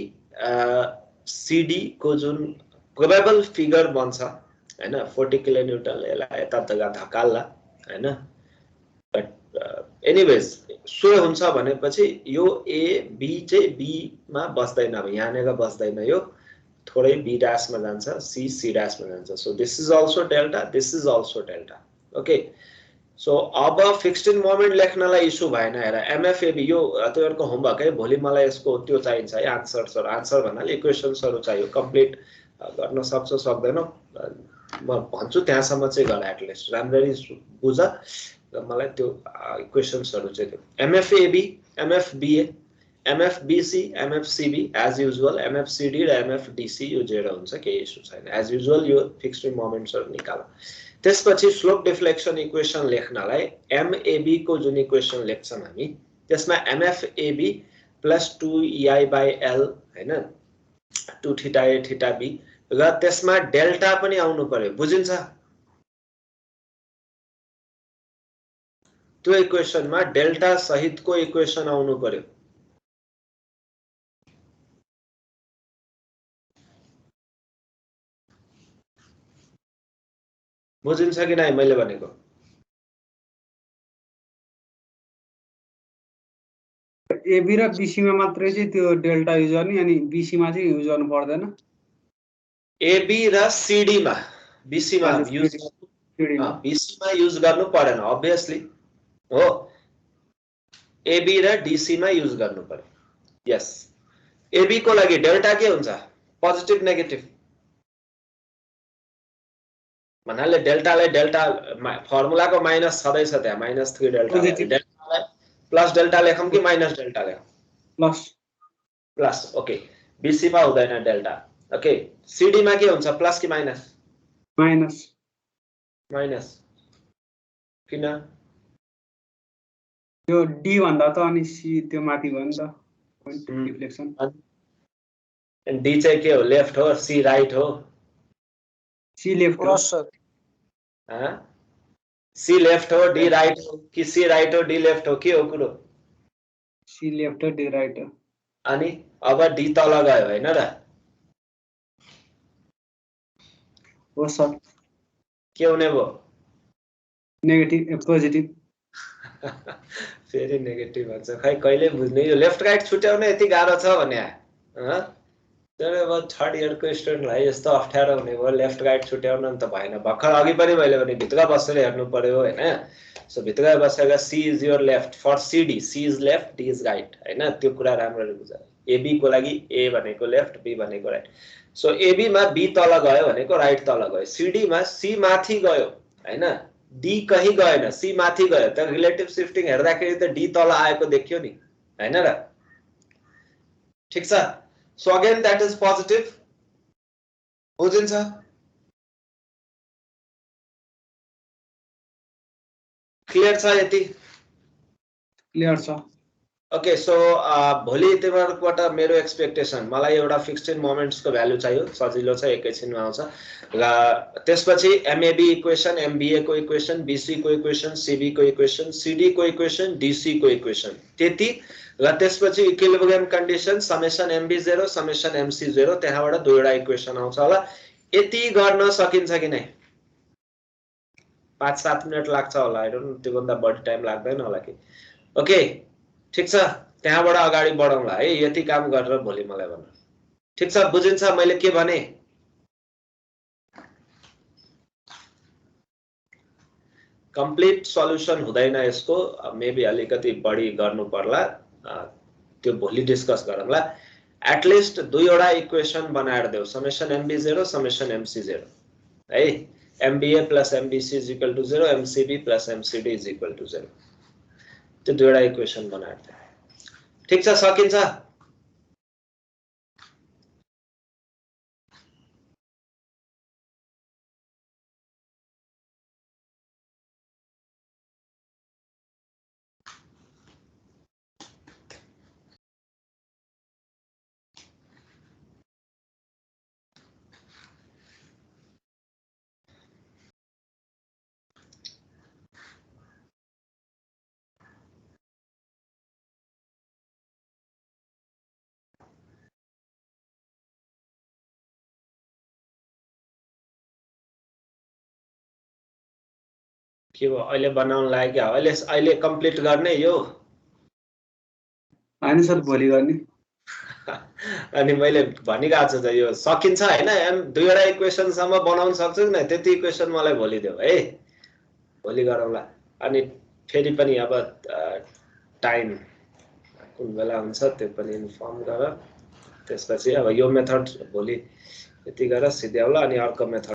सीडी को जुन प्रोबेबल फिगर बन्छ हैन 40 किलो न्यूटनले यसलाई यताउता धकाल्ला हैन बट एनीवेज स्वे हुन्छ भनेपछि यो ए बी चाहिँ बी मा बस्दैन अब यहाँनेर बस्दैन यो थोरै बी डैश मा जान्छ सी सी डैश मा जान्छ so this is also delta this is also delta okay so अब फिक्स्ड इन मोमेन्ट लेख्नलाई इशु भएन हेर एमएफएबी यो तपाईहरुको होमवर्क है भोलि मलाई यसको त्यो चाहिन्छ है आन्सर भन्नाले इक्वेशन्सहरु चाहियो कम्प्लिट गर्न सक्छौ सक्दैनौ म भन्छु त्यहाँसम्म चाहिँ गर एटलिस्ट राम्ररी बुझ र मलाई त्यो इक्वेशन्सहरु चाहिँ त्यो एमएफएबी एमएफबीए MFBC, MFCB as usual, MFCD र MFDC यो जेरो हुन्छ केही इशु छैन as usual यो फिक्स्ड मोमेन्ट्सहरु निकाल त्यसपछि स्लोप डिफ्लेक्सन इक्वेसन लेख्नलाई MAB को जुन इक्वेसन लेख्छौं हामी त्यसमा MFAB + 2EI/L हैन 2 थीटा A थीटा B र त्यसमा डेल्टा पनि आउनु पर्यो बुझिन्छ त्यो इक्वेसनमा डेल्टा सहितको इक्वेसन आउनु पर्यो बुझिन्छ कि नै मैले भनेको एबी र बीसी मा मात्रै चाहिँ त्यो डेल्टा युज गर्ने अनि बीसी मा चाहिँ युज गर्नु पर्दैन एबी र सीडी मा बीसी मा युज बीसी मा युज गर्नु पर्दैन obviously हो एबी र डीसी मा युज गर्नु पर्यो यस एबी को लागि डेल्टा के हुन्छ पोजिटिभ नेगेटिभ भन्नाले डेल्टालाई डेल्टा फर्मुलाको माइनस छदैछ त्यहाँ -3 डेल्टा डेल्टालाई प्लस डेल्टा लेखौं कि माइनस डेल्टा लेखौं प्लस ओके बीसी मा हुँदैन डेल्टा ओके सीडी मा के हुन्छ प्लस कि माइनस माइनस किन यो डी भन्दा त अनि सी त्यो माथि भयो नि त पोइन्ट डिफ्लेक्सन अनि डी चाहिँ के हो लेफ्ट हो सी राइट हो सी लेफ्ट हो हाँ सी लेफ्ट हो डी राइट हो कि सी राइट हो डी लेफ्ट हो के हो कुरो सी लेफ्ट हो डी राइट हो अनि अब डी तल गयो हैन र हो सर के हुने भयो नेगेटिभ पोजिटिभ फेरि नेगेटिभ हुन्छ खै कहिले बुझ्ने यो लेफ्ट राइट छुट्याउन यति गाह्रो छ भने तर अब थर्ड इयरको स्टुडेन्टलाई यस्तो अप्ठ्यारो हुने भयो लेफ्ट राइट छुट्याउन नि त भएन भर्खर अघि पनि मैले भने भित्र बसेर हेर्नु पर्यो हैन सो भित्र बसेर C is your left for CD C is left D is right हैन त्यो कुरा राम्ररी बुझ एबी को लागि ए भनेको लेफ्ट बी भनेको राइट सो एबी मा बी तल गयो भनेको राइट तल गयो सीडी मा सी माथि गयो हैन डी कहीं गएन सी माथि गयो त रिलेटिभ शिफ्टिङ हेर्दाखेरि त डी तल आएको देखियो नि हैन र ठीक छ so again that is positive बुझिन्छ क्लियर छ यति क्लियर छ ओके सो भोलि तिमीहरुबाट मेरो एक्सपेक्टेसन मलाई एउटा फिक्स्ड मोमेन्ट्स को भ्यालु चाहियो सजिलो छ एकैछिनमा आउँछ र त्यसपछि एमएबी इक्वेसन एमबीए को इक्वेसन बीसी को इक्वेसन सीबी को इक्वेसन सीडी को इक्वेसन डीसी को इक्वेसन त्यति र त्यसपछि इक्विलिब्रियम कन्डिसन समेसन एमबी0 समेसन एमसी0 त्यहाँबाट दुईवटा इक्वेसन आउँछ होला यति गर्न सकिन्छ कि नै 5-7 मिनेट लाग्छ होला आई डोन्ट नो त्योभन्दा बढी टाइम लाग्दैन होला कि ओके ठीक छ त्यहाँबाट अगाडि बढौँला है यति काम गरेर भोलि मलाई भन ठीक छ बुझिन्छ मैले के भने कम्प्लिट सल्युसन हुँदैन यसको मेबी अलिकति बढी गर्नु पर्ला त्यो भोलि डिस्कस गरौँला एटलिस्ट दुईवटा इक्वेसन बनाएर देऊ समेसन एमबी0 समेसन एमसी0 है MBA plus MBC is equal to 0 MCB plus MCD is equal to 0 त्यो दुईवटा इक्वेसन बनाएर देऊ ठीक छ सकिन्छ के भयो अहिले बनाउन लाग्यो अहिले कम्प्लिट गर्ने यो हैन सर भोलि गर्ने अनि मैले भनिरहेको छु त यो सकिन्छ हैन एम दुईवटा इक्वेसन सम्म बनाउन सक्छु नि त्यति इक्वेसन मलाई भोलि देऊ है भोलि गरौँला अनि फेरि पनि अब टाइम कुन बेला हुन्छ त्यो पनि इन्फर्म गर त्यसपछि अब यो मेथड भोलि यति गरेर सिध्याउला अनि अर्को मेथड